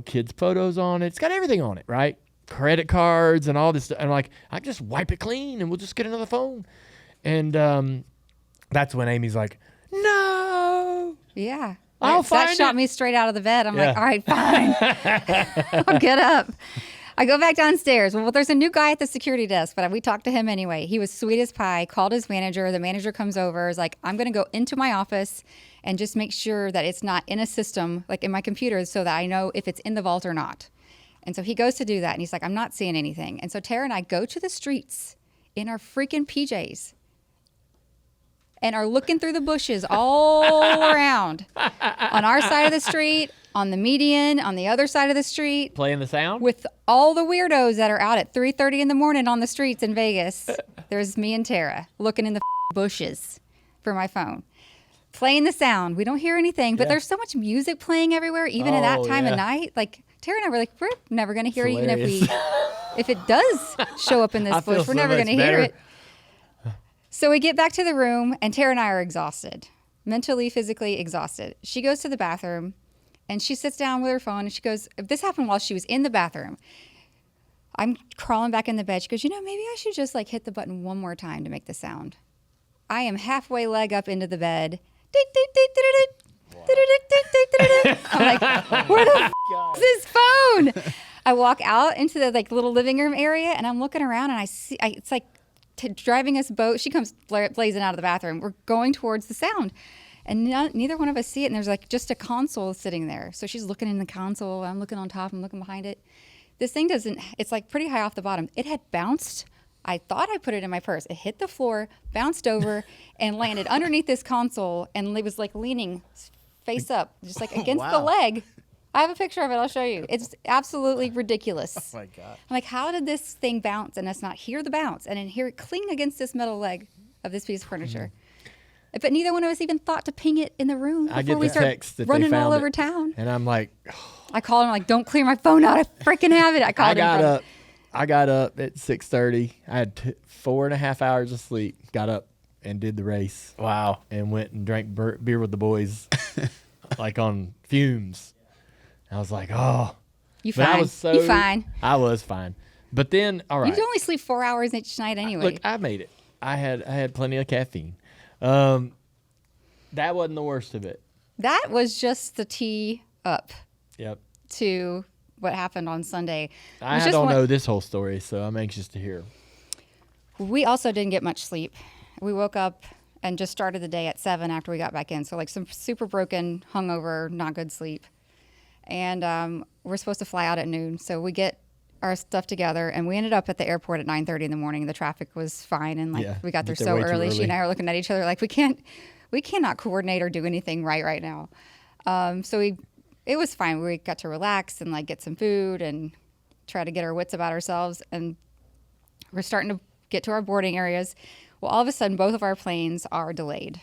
kids' photos on it. It's got everything on it, right? Credit cards and all this stuff. And I'm like, I can just wipe it clean and we'll just get another phone. And that's when Amy's like, no. Yeah. I'll find that shot it. me straight out of the bed. I'm like, all right, fine. I'll get up. I go back downstairs. Well, there's a new guy at the security desk, but we talked to him anyway. He was sweet as pie, called his manager. The manager comes over, is like, I'm going to go into my office and just make sure that it's not in a system, like in my computer, so that I know if it's in the vault or not. And so he goes to do that, and he's like, I'm not seeing anything. And so Tara and I go to the streets in our freaking PJs and are looking through the bushes all around on our side of the street, on the median, on the other side of the street. Playing the sound? With all the weirdos that are out at 3:30 in the morning on the streets in Vegas. There's me and Tara looking in the bushes for my phone. Playing the sound. We don't hear anything, but there's so much music playing everywhere, even at that time of night. Like, Tara and I were like, we're never going to hear it, even if it does show up in this bush. We're never going to hear it. So we get back to the room, and Tara and I are exhausted, mentally, physically exhausted. She goes to the bathroom, and she sits down with her phone, and she goes, this happened while she was in the bathroom. I'm crawling back in the bed. She goes, maybe I should just like hit the button one more time to make the sound. I am halfway leg up into the bed. I'm like, where the is this phone? I walk out into the like little living room area, and I'm looking around, and I see it's like driving us both. She comes blazing out of the bathroom. We're going towards the sound, and neither one of us see it. And there's like just a console sitting there. So she's looking in the console. I'm looking on top. I'm looking behind it. This thing doesn't. It's like pretty high off the bottom. It had bounced. I thought I put it in my purse. It hit the floor, bounced over, and landed underneath this console, and it was like leaning face up, just like against the leg. I have a picture of it. I'll show you. It's absolutely ridiculous. Oh, my God. I'm like, how did this thing bounce and us not hear the bounce and then hear it cling against this metal leg of this piece of furniture? But neither one of us even thought to ping it in the room before we start running all over town. And I'm like, I called him like, don't clear my phone out. I freaking have it. I got up at 6:30. I had 4.5 hours of sleep. Got up and did the race. Wow. And went and drank beer with the boys, like on fumes. I was like, oh. You fine. You fine. I was fine. But then, all right. You only sleep 4 hours each night anyway. Look, I made it. I had plenty of caffeine. That wasn't the worst of it. that was just the tee up Yep. to what happened on Sunday. I don't know this whole story, so I'm anxious to hear. We also didn't get much sleep. We woke up and just started the day at 7 after we got back in. So like some super broken, hungover, not good sleep. And we're supposed to fly out at noon. So we get our stuff together, and we ended up at the airport at 9:30 in the morning. The traffic was fine, and we got there so early. She and I are looking at each other like we cannot coordinate or do anything right now. It was fine. We got to relax and like get some food and try to get our wits about ourselves. And we're starting to get to our boarding areas. Well, all of a sudden, both of our planes are delayed.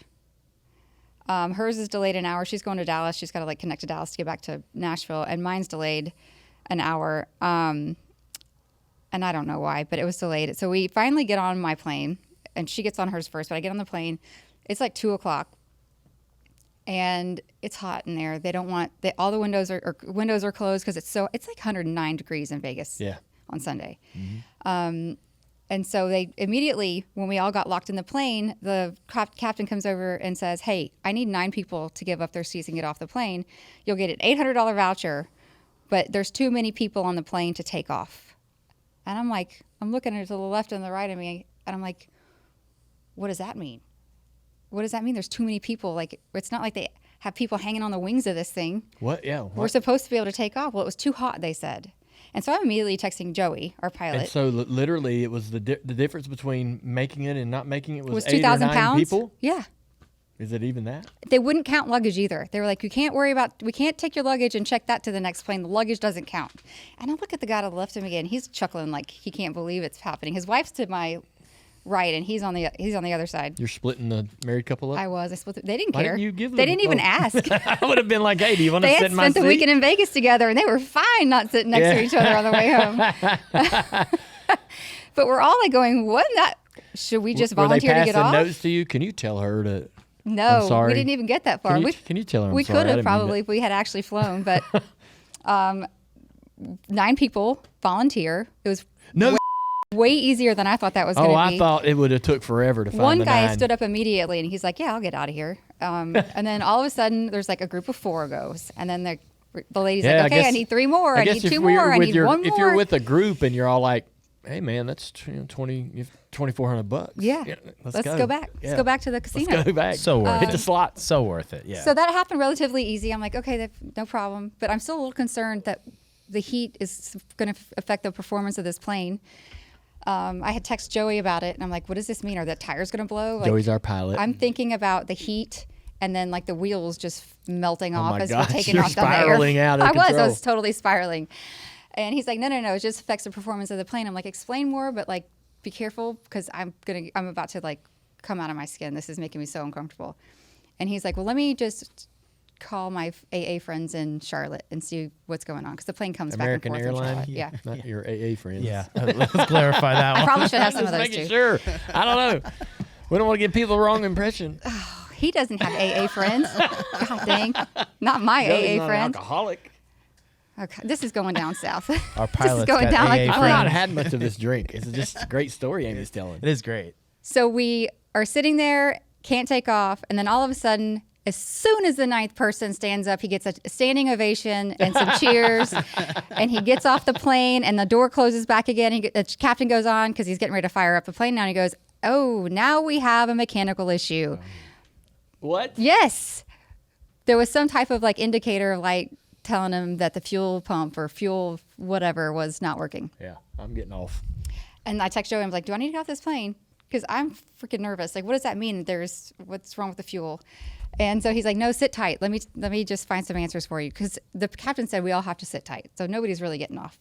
Hers is delayed an hour. She's going to Dallas. She's got to like connect to Dallas to get back to Nashville, and mine's delayed an hour. And I don't know why, but it was delayed. So we finally get on my plane, and she gets on hers first. But I get on the plane. It's like 2:00, and it's hot in there. They don't want all the windows are closed because it's like 109 degrees in Vegas. On Sunday. Mm-hmm. And so they immediately, when we all got locked in the plane, the captain comes over and says, "Hey, I need 9 people to give up their seats and get off the plane. You'll get an $800 voucher, but there's too many people on the plane to take off." And I'm like, I'm looking to the left and the right of me, and I'm like, what does that mean? What does that mean? There's too many people. Like, it's not like they have people hanging on the wings of this thing. What? Yeah. We're supposed to be able to take off. Well, it was too hot, they said. And so I'm immediately texting Joey, our pilot. And so literally, it was the difference between making it and not making it was 2,000 pounds. People? Yeah. Is it even that? They wouldn't count luggage either. They were like, we can't take your luggage and check that to the next plane. The luggage doesn't count. And I look at the guy to the left of me again. He's chuckling like he can't believe it's happening. His wife's to my right, and he's on the other side. You're splitting the married couple up? I split it. They didn't Why care. Didn't you give them, they didn't even ask. I would have been like, "Hey, do you want to sit in my seat?" They had spent the weekend in Vegas together, and they were fine not sitting next to each other on the way home. But we're all like going, "What? Should we just volunteer to get off?" Were they passing notes to you? Can you tell her to? No, I'm sorry. we didn't even get that far. Can you tell her? We could have probably if we had actually flown, but 9 people volunteer. It was way easier than I thought that was going to be. I thought it would have took forever to find One the guy 9. stood up immediately, and he's like, "Yeah, I'll get out of here." And then all of a sudden, there's like a group of 4 goes, and then the lady's like, "Okay, I need 3 more. I need 2 more. I need 1 more." If you're with a group and you're all like, "Hey, man, that's $2,400. Yeah, let's go back. Yeah. Let's go back to the casino. Let's go back. So worth hit the slot. So worth it. Yeah. So that happened relatively easy. I'm like, okay, no problem. But I'm still a little concerned that the heat is going to affect the performance of this plane. I had texted Joey about it, and I'm like, what does this mean? Are the tires going to blow? Like, Joey's our pilot. I'm thinking about the heat and then like the wheels just melting off as we're taking you're off down the air. spiraling out of control. I was totally spiraling. And he's like, no, it just affects the performance of the plane. I'm like, explain more, but like, be careful because I'm about to like come out of my skin. This is making me so uncomfortable. And he's like, well, let me just call my AA friends in Charlotte and see what's going on because the plane comes American back and forth Airlines? in Charlotte. Yeah. Not your AA friends. Yeah. Let's clarify that I one. probably should have some of Just those making too. sure. I don't know. We don't want to give people the wrong impression. He doesn't have AA friends. God dang. Not my Joey's AA not an friends. alcoholic. Okay, this is going down south. Our This is pilot's going got down like AA a I've plane. not had much of this drink. It's just a great story Amy's telling. It is great. So we are sitting there, can't take off, and then all of a sudden, as soon as the 9th person stands up, he gets a standing ovation and some cheers, and he gets off the plane, and the door closes back again. The captain goes on because he's getting ready to fire up the plane now, and he goes, "Oh, now we have a mechanical issue." What? Yes. There was some type of like indicator light telling him that the fuel pump or fuel whatever was not working. Yeah, I'm getting off. And I text Joey, I'm like, do I need to get off this plane? Because I'm freaking nervous. Like, what does that mean? What's wrong with the fuel? And so he's like, no, sit tight. Let me just find some answers for you. Because the captain said we all have to sit tight. So nobody's really getting off.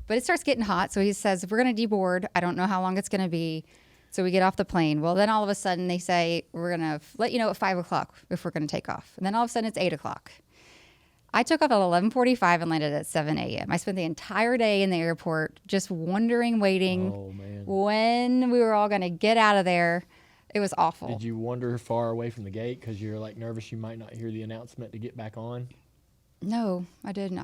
But it starts getting hot. So he says, we're going to deboard. I don't know how long it's going to be. So we get off the plane. Well, then all of a sudden they say, we're going to let you know at 5 o'clock if we're going to take off. And then all of a sudden it's 8 o'clock. I took off at 11:45 and landed at 7 a.m. I spent the entire day in the airport just wondering, waiting when we were all going to get out of there. It was awful. Did you wander far away from the gate because you're like nervous you might not hear the announcement to get back on? No, I didn't.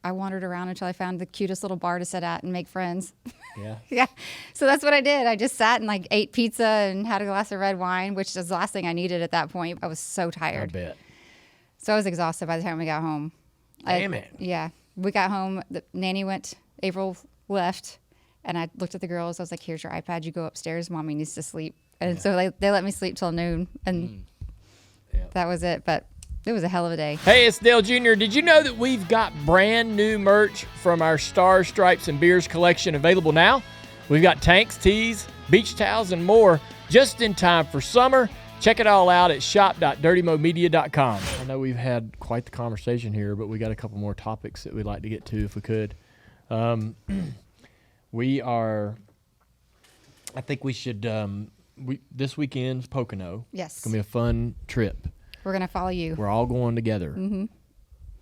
I wandered around until I found the cutest little bar to sit at and make friends. Yeah. Yeah. So that's what I did. I just sat and like ate pizza and had a glass of red wine, which is the last thing I needed at that point. I was so I tired. bet. So I was exhausted by the time we got home. Damn it. Yeah. We got home. The nanny went. April left. And I looked at the girls. I was like, here's your iPad. You go upstairs. Mommy needs to sleep. And so they let me sleep till noon. And that was it. But it was a hell of a day. Hey, it's Dale Jr. Did you know that we've got brand new merch from our Stars, Stripes, and Beers collection available now? We've got tanks, tees, beach towels, and more just in time for summer. Check it all out at shop.dirtymomedia.com. I know we've had quite the conversation here, but we got a couple more topics that we'd like to get to if we could. I think we should, this weekend's Pocono. Yes. It's going to be a fun trip. We're going to follow you. We're all going together. Mm-hmm.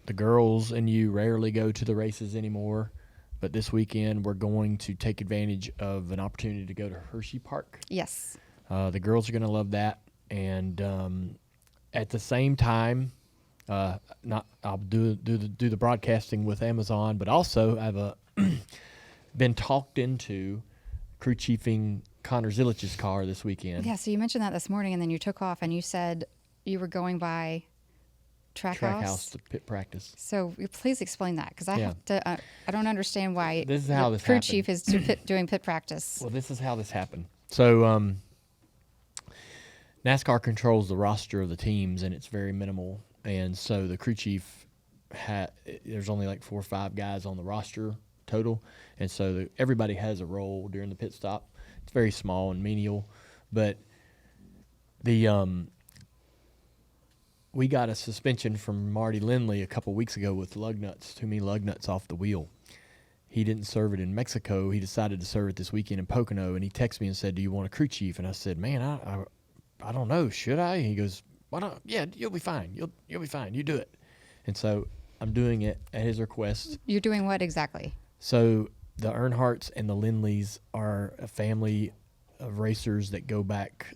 The girls and you rarely go to the races anymore, but this weekend we're going to take advantage of an opportunity to go to Hershey Park. Yes. The girls are going to love that. And at the same time, I'll do the broadcasting with Amazon, but also I've been talked into crew chiefing Conor Zilisch's car this weekend. Yeah, so you mentioned that this morning, and then you took off, and you said you were going by track house to pit practice. So please explain that, because I have to. I don't understand why this is how this crew happened. chief is doing pit practice. Well, this is how this happened. So NASCAR controls the roster of the teams, and it's very minimal. And so the crew chief there's only like 4 or 5 guys on the roster total, and so everybody has a role during the pit stop. It's very small and menial, but we got a suspension from Marty Lindley a couple weeks ago with too many lug nuts off the wheel. He didn't serve it in Mexico. He decided to serve it this weekend in Pocono, and he texted me and said, "Do you want a crew chief?" And I said, "Man, I don't know. Should I?" He goes, "Why not? Yeah, you'll be fine. You'll be fine. You do it." And so I'm doing it at his request. You're doing what exactly? So the Earnhardts and the Lindleys are a family of racers that go back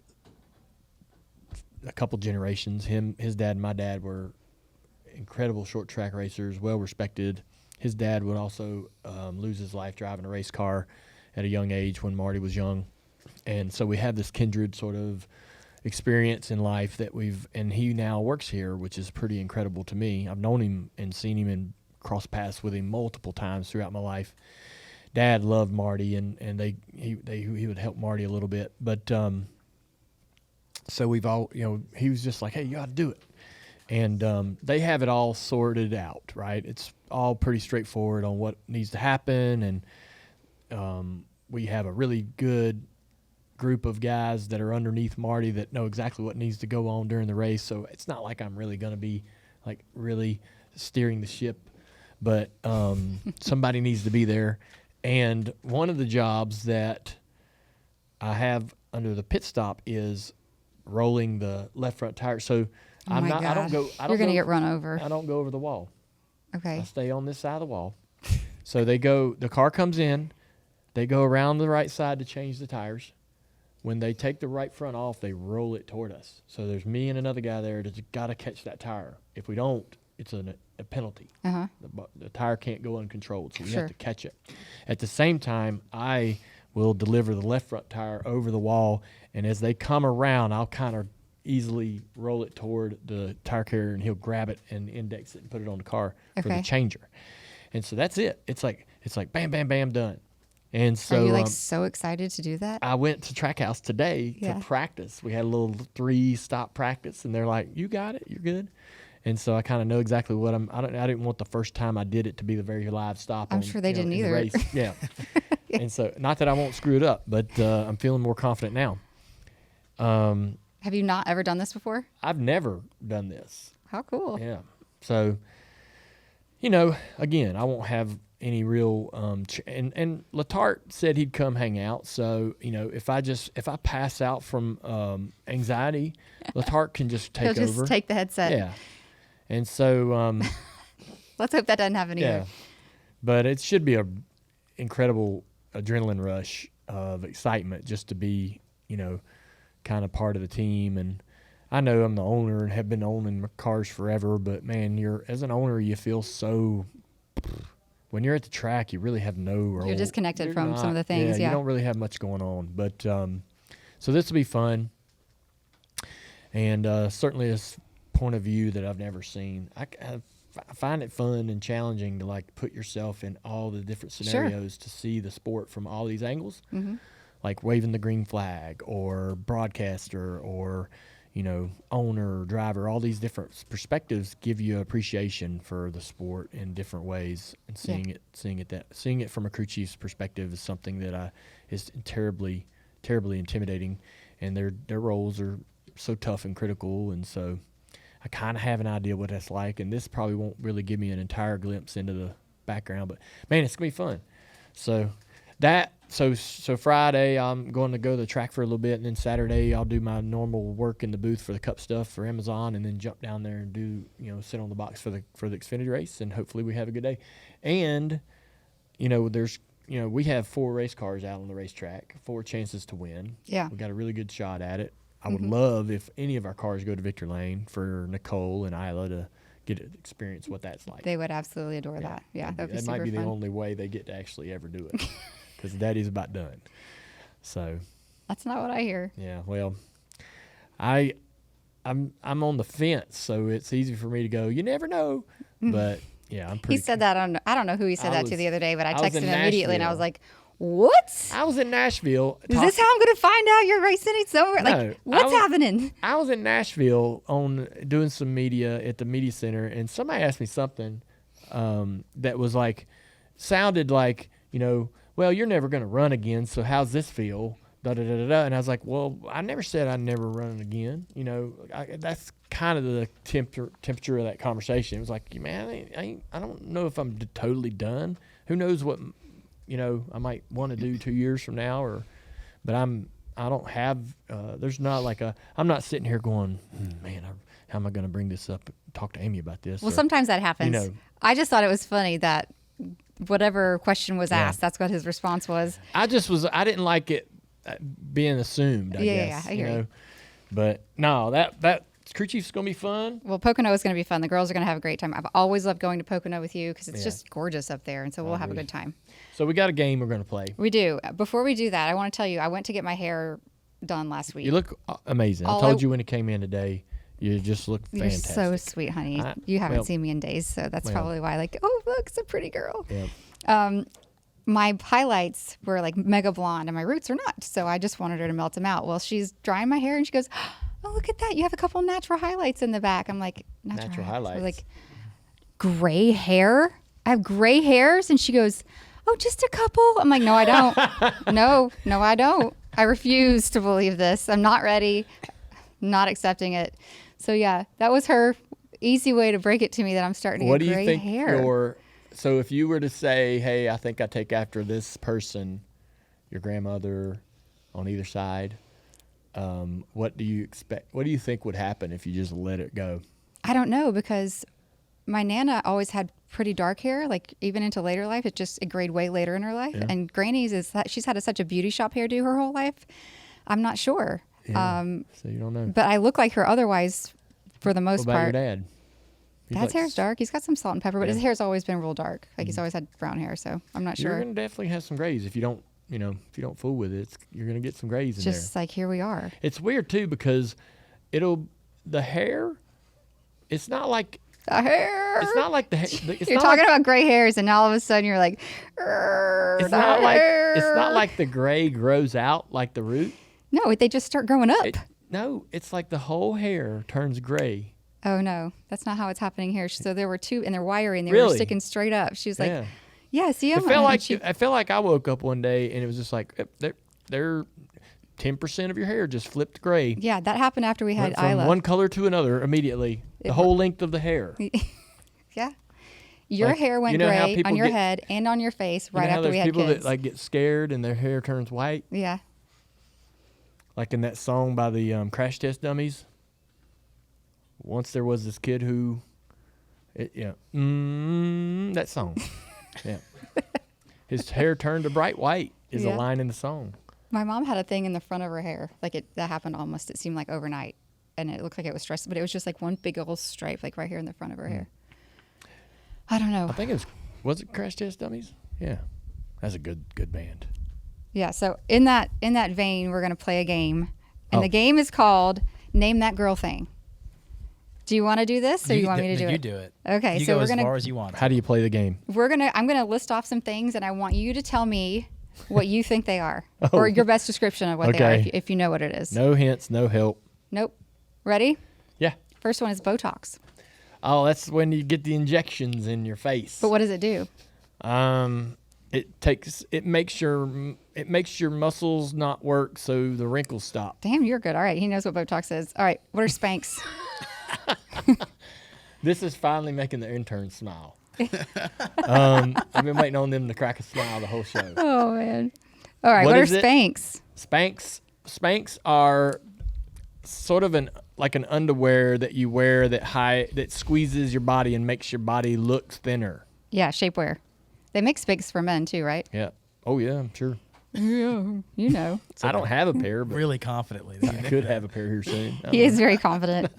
a couple generations. His dad and my dad were incredible short track racers, well respected. His dad would also lose his life driving a race car at a young age when Marty was young. And so we have this kindred sort of experience in life and he now works here, which is pretty incredible to me. I've known him and seen him and crossed paths with him multiple times throughout my life. Dad loved Marty, and he would help Marty a little bit. But so we've all, he was just like, "Hey, you got to do it." And they have it all sorted out, right? It's all pretty straightforward on what needs to happen. And we have a really good group of guys that are underneath Marty that know exactly what needs to go on during the race. So it's not like I'm really going to be like really steering the ship, but somebody needs to be there. And one of the jobs that I have under the pit stop is rolling the left front tire. So I don't go. You're going to get run over. I don't go over the wall. Okay. I stay on this side of the wall. So the car comes in, they go around the right side to change the tires. When they take the right front off, they roll it toward us. So there's me and another guy there that's got to catch that tire. If we don't, it's a penalty. Uh-huh. The tire can't go uncontrolled, so we have to catch it. At the same time, I will deliver the left front tire over the wall, and as they come around, I'll kind of easily roll it toward the tire carrier, and he'll grab it and index it and put it on the car for the changer. And so that's it. It's like bam, bam, bam, done. And so are you so excited to do that? I went to track house today to practice. We had a little 3-stop practice, and they're like, "You got it. You're good." And so I kind of know exactly what I didn't want the first time I did it to be the very live stop. I'm sure they didn't either. The race. Yeah. And so, not that I won't screw it up, but I'm feeling more confident now. Have you not ever done this before? I've never done this. How cool. Yeah. So, again, I won't have any real and Letarte said he'd come hang out. So, if I pass out from anxiety, Letarte can just take over. He'll just take the headset. Yeah. And so let's hope that doesn't happen either. Yeah. But it should be a incredible adrenaline rush of excitement just to be, kind of part of the team. And I know I'm the owner and have been owning cars forever, but man, as an owner, you feel so. When you're at the track, you really have no role. You're disconnected from some of the things. Yeah, you don't really have much going on. But so this will be fun, and certainly this point of view that I've never seen. I find it fun and challenging to like put yourself in all the different scenarios to see the sport from all these angles, like waving the green flag or broadcaster or, owner, driver. All these different perspectives give you appreciation for the sport in different ways, and seeing it from a crew chief's perspective is something that is terribly intimidating, and their roles are so tough and critical, and so I kind of have an idea what that's like, and this probably won't really give me an entire glimpse into the background, but man, it's gonna be fun. So Friday I'm going to go to the track for a little bit, and then Saturday I'll do my normal work in the booth for the Cup stuff for Amazon, and then jump down there and do sit on the box for the Xfinity race, and hopefully we have a good day. And there's we have 4 race cars out on the racetrack, 4 chances to win. Yeah, we got a really good shot at it. I would love if any of our cars go to Victory Lane for Nicole and Isla to get to experience what that's like. They would absolutely adore that. Yeah, that would be that super might be fun. the only way they get to actually ever do it, because Daddy's about done. So that's not what I hear. Yeah, well, I'm on the fence, so it's easy for me to go, you never know. But yeah, I'm pretty. He said that I don't know who he said that to the other day, but I texted him immediately, and I was like, what? I was in Nashville. Is this how I'm going to find out you're racing it somewhere? No, what's happening? I was in Nashville doing some media at the media center, and somebody asked me something that was sounded like, well, you're never going to run again, so how's this feel? Da, da, da, da, da. And I was like, well, I never said I'd never run again. That's kind of the temperature of that conversation. It was like, man, I don't know if I'm totally done. Who knows what I might want to do 2 years from now, but I don't have. There's not I'm not sitting here going, man, how am I going to bring this up? Talk to Amy about this. Well, sometimes that happens. I just thought it was funny that whatever question was asked, that's what his response was. I didn't like it being assumed. I guess. Yeah, I hear you. But no, that crew chief's gonna be fun. Well, Pocono is gonna be fun. The girls are gonna have a great time. I've always loved going to Pocono with you because it's just gorgeous up there, and so we'll have a good time. So we got a game we're gonna play. We do. Before we do that, I want to tell you, I went to get my hair done last week. You look amazing. I told you when you came in today. You just look fantastic. You're so sweet, honey. You haven't seen me in days, so that's probably why. Oh, look, it's a pretty girl. Yep. My highlights were mega blonde, and my roots are not. So I just wanted her to melt them out. Well, she's drying my hair, and she goes, "Oh, look at that! You have a couple natural highlights in the back." I'm like, "Natural highlights?" We're like, gray hair? I have gray hairs, and she goes, "Oh, just a couple." I'm like, "No, I don't. No, I don't. I refuse to believe this. I'm not ready. Not accepting it." So yeah, that was her easy way to break it to me that I'm starting to get gray hair. So if you were to say, hey, I think I take after this person, your grandmother on either side, what do you expect? What do you think would happen if you just let it go? I don't know, because my Nana always had pretty dark hair, even into later life. It grayed way later in her life. Yeah. And Granny's she's had such a beauty shop hairdo her whole life. I'm not sure. Yeah, so you don't know. But I look like her otherwise for the most part. What about your dad? Dad's hair's dark. He's got some salt and pepper, but his hair's always been real dark. He's always had brown hair, so I'm not sure. You're gonna definitely have some grays if you don't fool with it. You're gonna get some grays in there. Just here we are. It's weird too, because the hair. It's not like the hair. It's not like the hair. You're talking about gray hairs, and now all of a sudden you're like, it's not like the gray grows out like the root. No, they just start growing up. No, it's like the whole hair turns gray. Oh, no. That's not how it's happening here. So there were 2, and they're wiry, and they really? were sticking straight up. She was like, yeah, see? I felt like I woke up one day, and it was just like, they're 10% of your hair just flipped gray. Yeah, that happened after we had from Isla. One color to another immediately. The whole length of the hair. Yeah. Your hair went gray on your head and on your face right after we had kids. People that get scared and their hair turns white. Yeah. Like in that song by the Crash Test Dummies. Once there was this kid who, that song. Yeah. His hair turned to bright white is a line in the song. My mom had a thing in the front of her hair. That happened it seemed like overnight. And it looked like it was stressed, but it was just one big old stripe, right here in the front of her hair. I don't know. I think was it Crash Test Dummies? Yeah. That's a good band. Yeah, so in that vein, we're going to play a game. And the game is called Name That Girl Thing. Do you want to do this, or you want me to do You it? do it. Okay, You so go we're as gonna far as you want. How do you play the game? I'm gonna list off some things, and I want you to tell me what you think they are, Oh. or your best description of what they are, Okay. if you know what it is. No hints, no help. Nope. Ready? Yeah. First one is Botox. Oh, that's when you get the injections in your face. But what does it do? It makes your muscles not work, so the wrinkles stop. Damn, you're good. All right, he knows what Botox is. All right, what are Spanx? This is finally making the intern smile. I've been waiting on them to crack a smile the whole show. Oh man. All right, What what are is it? Spanx? Spanx are sort of an underwear that you wear that squeezes your body and makes your body look thinner. Yeah, shapewear. They make Spanx for men too, right? Yeah. Oh yeah, I'm sure. Yeah, you know. I don't have a pair, but Really confidently. I could have a pair here soon. I He don't is very confident.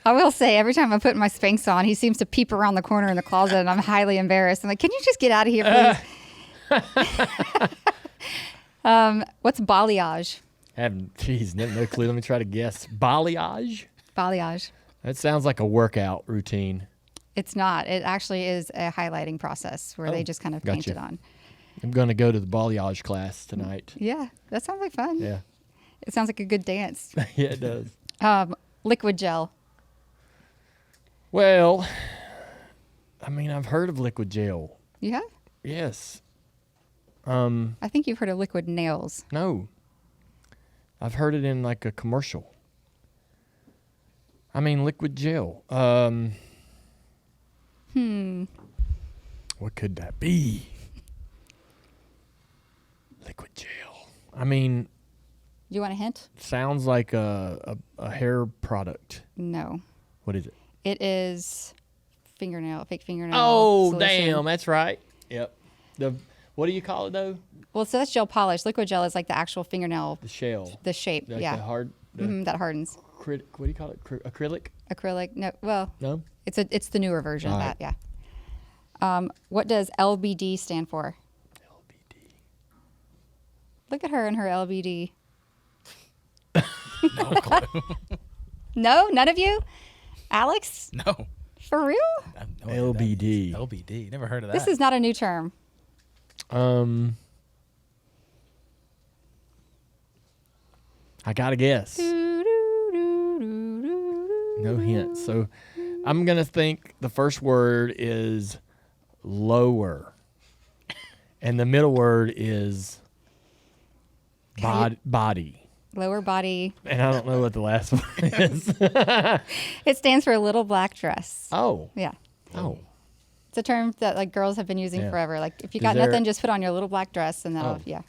I will say, every time I put my Spanx on, he seems to peep around the corner in the closet, and I'm highly embarrassed. I'm like, can you just get out of here, please? What's balayage? no clue. Let me try to guess. Balayage? Balayage. That sounds like a workout routine. It's not. It actually is a highlighting process where they just kind of paint gotcha. it on. I'm going to go to the balayage class tonight. Yeah, that sounds like fun. Yeah. It sounds like a good dance. Yeah, it does. Liquid gel. Well, I mean, I've heard of liquid gel. You have? Yes. I think you've heard of liquid nails. No. I've heard it in like a commercial. I mean, liquid gel. What could that be? Liquid gel. I mean, Do you want a hint? sounds like a hair product. No. What is it? It is fake fingernail. Oh, solution. damn. That's right. Yep. What do you call it, though? Well, so that's gel polish. Liquid gel is like the actual fingernail, The shell. the shape. Like yeah. the hard, That hardens. what do you call it? Acrylic? Acrylic. No, well, No? it's the newer version of All that. Yeah. What does LBD stand for? LBD. Look at her and her LBD. No clue. No, none of you. Alex, No. for real? I have no idea what that LBD. means. LBD. Never heard of that. This is not a new term. I gotta guess. No No hint. So I'm gonna think the first word is lower, and the middle word is body. Lower body. And I don't know what the last one is. It stands for a little black dress. Oh. Yeah. Oh. It's a term that like girls have been using Yeah. forever. Like if you Is got there- nothing, just put on your little black dress and that'll Oh. yeah.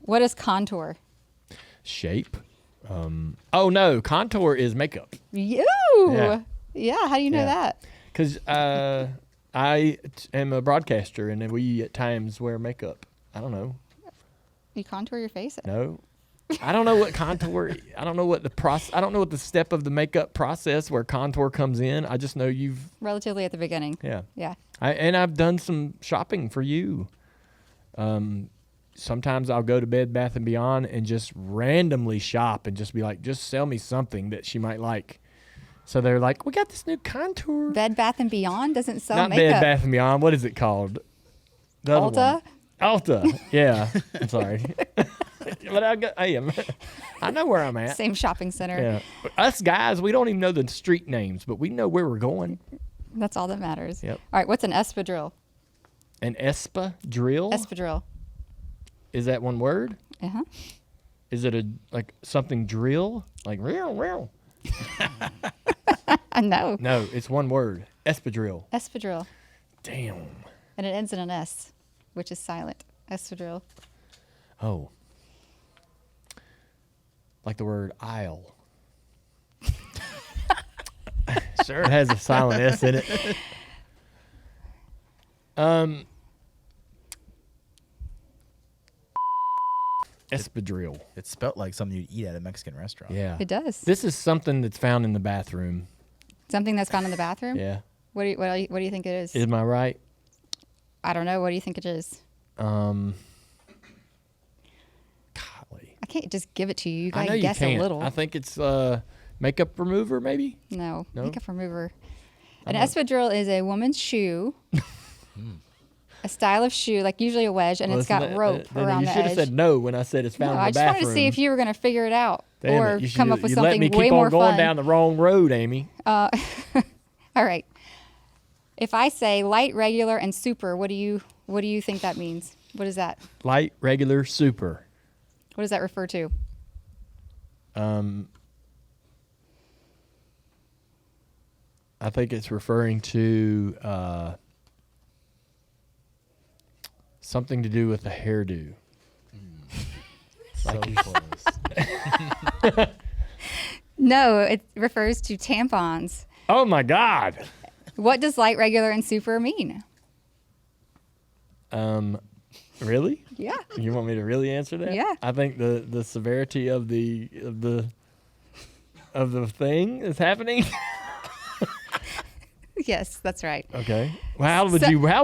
What is contour? Shape. Oh no, contour is makeup. You. Yeah. Yeah. How do you know Yeah. that? Because am a broadcaster, and we at times wear makeup. I don't know. You contour your face? No. I don't know what contour. I don't know what the process. I don't know what the step of the makeup process where contour comes in. I just know you've. Relatively at the beginning. Yeah. Yeah. I've done some shopping for you. Sometimes I'll go to Bed Bath and Beyond and just randomly shop and just be like, just sell me something that she might like. So they're like, we got this new contour. Bed Bath and Beyond doesn't sell Not makeup. Bed Bath and Beyond. What is it called? The other Ulta? one. Ulta. Yeah. I'm sorry. But I know where I'm at. Same shopping center. Yeah. But us guys, we don't even know the street names, but we know where we're going. That's all that matters. Yep. All right. What's an espadrille? An espadrille? Espadrille. Is that one word? Uh-huh. Is it something drill? Like real? No. No, it's one word. Espadrille. Espadrille. Damn. And it ends in an S, which is silent. Espadrille. Oh. Like the word aisle. Sure. It has a silent S in it. Espadrille. It's spelt like something you'd eat at a Mexican restaurant. Yeah. It does. This is something that's found in the bathroom. Something that's found in the bathroom? Yeah. What do you think it is? Am I right? I don't know. What do you think it is? Golly. I can't just give it to you. You I got know to you guess can't. a little. I think it's Makeup remover, maybe? No. No? Makeup remover. I An don't- espadrille is a woman's shoe. A style of shoe, like usually a wedge, and Well, it's isn't got that- rope then around you the should have edge. said no when I said it's found No, in I the just bathroom. wanted to see if you were going to figure it out Damn or it. You come should- up with you let something me way keep more on going fun. down the wrong road, Amy. All right. If I say light, regular, and super, what do you think that means? What is that? Light, regular, super. What does that refer to? I think it's referring to something to do with the hairdo. So close. No, it refers to tampons. Oh my God. What does light, regular, and super mean? Really? Yeah. You want me to really answer that? Yeah. I think the severity of the thing is happening. Yes, that's right. Okay. Well, how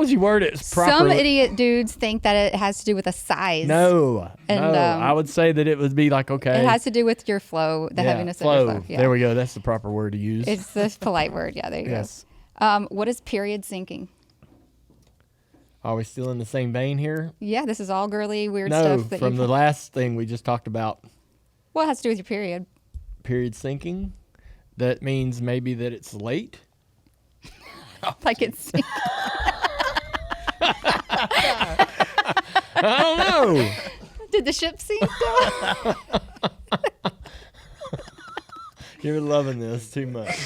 would you word it Some properly? idiot dudes think that it has to do with a size. No. And, no. I would say that it would be like, okay. It has to do with your flow, the heaviness flow. of your flow. Yeah. There we go. That's the proper word to use. It's the polite word. Yeah, there you Yes. go. What is period sinking? Are we still in the same vein here? Yeah, this is all girly, weird No, stuff. from the last thing we just talked about, Well, it has to do with your period. period sinking. That means maybe that it's late. Like it's I don't know. Did the ship sink? You're loving this too much.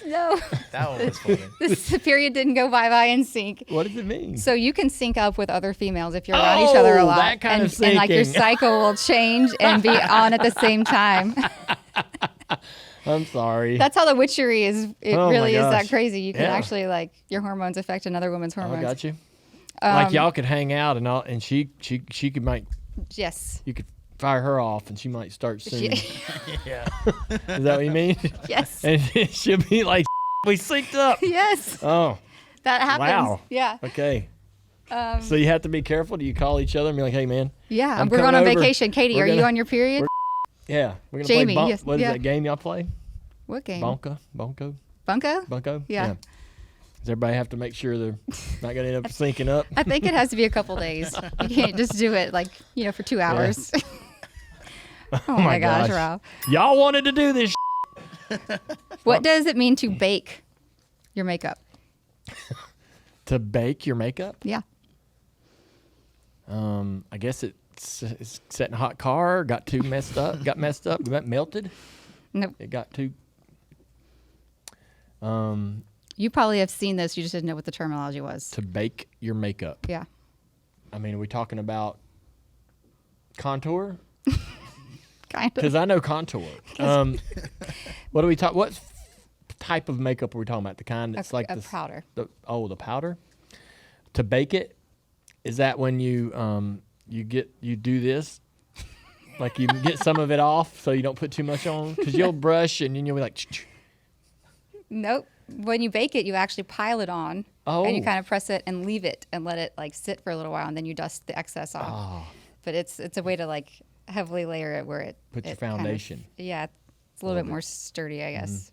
No. That one was funny. This period didn't go bye-bye and sink. What does it mean? So you can sync up with other females if you're around each other a Oh, lot. that kind and, of and like your syncing. cycle will change and be on at the same time. I'm sorry. That's how the witchery is. It Oh my really is that gosh. crazy. You can Yeah. actually like your hormones affect another woman's I hormones. got you. Like y'all could hang out and all, and she could Yes. you could fire her off and she might start soon. Yeah. Is that what you mean? Yes. And she'll be like, we synced up. Yes. Oh, That happens. Wow. Yeah. okay. So you have to be careful. Do you call each other and be like, hey man, Yeah. I'm We're going coming on over. vacation. Katie, We're are you gonna- on your period? yeah, we're gonna Jamie, play yes, what is yeah. that game y'all play? What game? Bunko? Bunko? Bunko? Yeah. Does everybody have to make sure they're not gonna end up syncing up? I think it has to be a couple days. You can't just do it like, for 2 hours. Oh my gosh, Ralph. Y'all wanted to do this. What does it mean to bake your makeup? To bake your makeup? Yeah. I guess it's set in a hot car, got messed up, got melted. Nope. It got too. You probably have seen this. You just didn't know what the terminology was. To bake your makeup. Yeah. I mean, are we talking about contour? Kind of. Because I know contour. What do we talk? What type of makeup are we talking about? The kind that's like a this, powder. the powder. To bake it, is that when you do this? Like you get some of it off so you don't put too much on? Because you'll brush and then you'll be like, Nope. When you bake it, you actually pile it on. Oh. And you kind of press it and leave it and let it like sit for a little while, and then you dust the excess off. oh, But it's a way to like heavily layer it where it put your it kind of- foundation. yeah, it's a little bit more sturdy, I guess.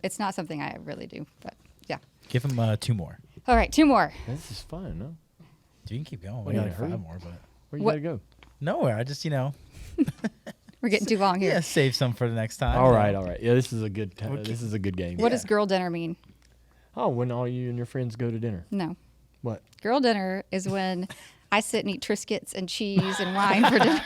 It's not something I really do, but yeah. Give him 2 more. All right, 2 more. This is fun, huh? You can keep going. Well, We you got gotta hurry. 5 more, but Where you What- gotta go? nowhere. I just We're getting too long here. yeah, save some for the next time. All right. Yeah, this is a good. Okay. This is a good game. What does girl dinner mean? Oh, when all you and your friends go to dinner. No. What? Girl dinner is when I sit and eat Triscuits and cheese and wine for dinner.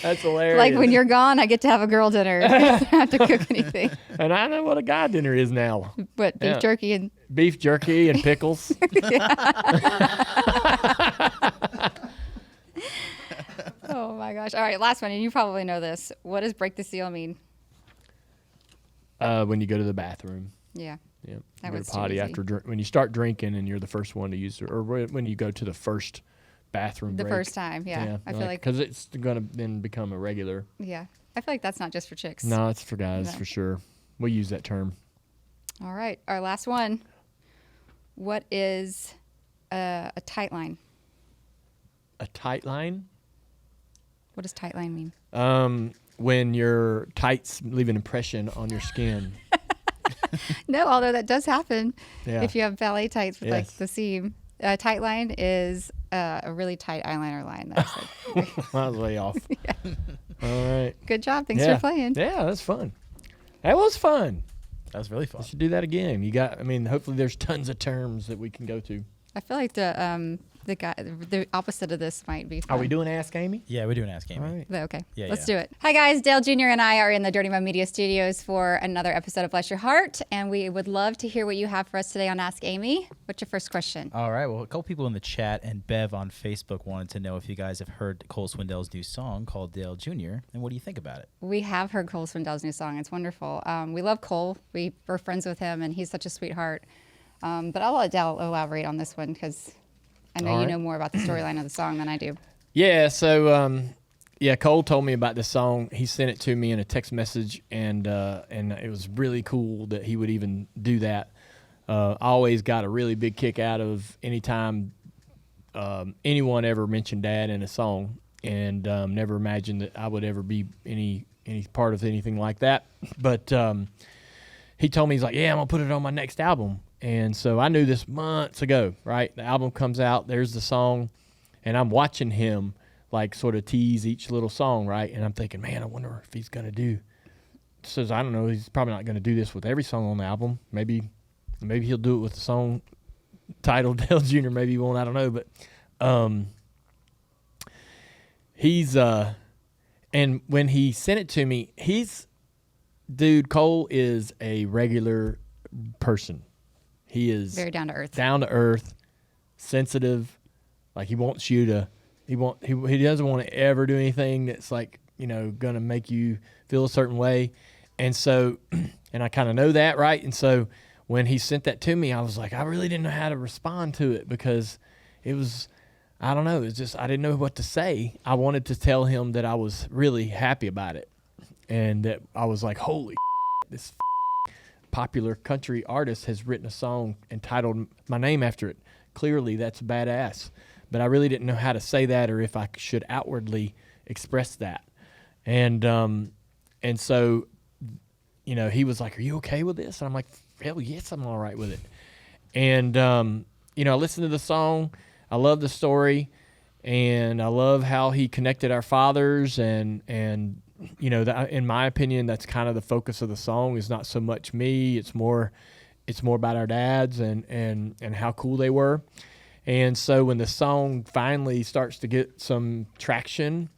That's hilarious. Like when you're gone, I get to have a girl dinner. I don't have to cook anything. And I know what a guy dinner is now. But beef Yeah. jerky and Beef jerky and pickles. oh my gosh. All right, last one, and you probably know this. What does break the seal mean? When you go to the bathroom. Yeah. Yeah. That You go was to too potty easy. after when you start drinking and you're the first one to use it, or when you go to the first bathroom The break. first time, yeah. I feel like because it's gonna then become a regular. yeah. I feel like that's not just for chicks. No, it's for guys No. for sure. We use that term. All right, our last one. What is a tight line? A tight line. What does tight line mean? When your tights leave an impression on your skin. No, although that does happen Yeah. if you have ballet tights with like Yes. the seam. Tight line is a really tight eyeliner line. That's like, I was way off. All right. good job. Thanks Yeah. for playing. Yeah, that's fun. That was fun. That was really fun. We should do that again. Hopefully there's tons of terms that we can go to. I feel like the opposite of this might be fun. Are we doing Ask Amy? Yeah, we're doing Ask Amy. All right. But okay, Yeah, let's yeah. do it. Hi guys, Dale Jr. and I are in the Dirty Mom Media Studios for another episode of Bless Your Heart, and we would love to hear what you have for us today on Ask Amy. What's your first question? All right. Well, a couple people in the chat and Bev on Facebook wanted to know if you guys have heard Cole Swindell's new song called Dale Jr. and what do you think about it? We have heard Cole Swindell's new song. It's wonderful. We love Cole. We're friends with him, and he's such a sweetheart. But I'll let Dale elaborate on this one because I know All you right. know more about the storyline of the song than I do. Yeah, so Cole told me about this song. He sent it to me in a text message, and it was really cool that he would even do that. I always got a really big kick out of anytime anyone ever mentioned Dad in a song, and never imagined that I would ever be any part of anything like that. But he told me, he's like, yeah, I'm gonna put it on my next album. And so I knew this months ago, right? The album comes out, there's the song, and I'm watching him like sort of tease each little song, right? And I'm thinking, man, I wonder if he's gonna do. Says I don't know, he's probably not gonna do this with every song on the album. Maybe he'll do it with the song titled Dale Jr. Maybe he won't. I don't know, but he's and when he sent it to me, Cole is a regular person. He is Very down to earth. down to earth, sensitive. Like he wants you to. He doesn't want to ever do anything that's like gonna make you feel a certain way. And so, and I kind of know that, right? And so when he sent that to me, I was like, I really didn't know how to respond to it because it was, I don't know, it's just I didn't know what to say. I wanted to tell him that I was really happy about it, and that I was like, holy, this popular country artist has written a song entitled my name after it. Clearly, that's badass. But I really didn't know how to say that or if I should outwardly express that. And so, he was like, are you okay with this? And I'm like, hell yes, I'm all right with it. And, I listened to the song. I love the story. And I love how he connected our fathers. And that, in my opinion, that's kind of the focus of the song is not so much me. It's more about our dads and how cool they were. And so when the song finally starts to get some traction,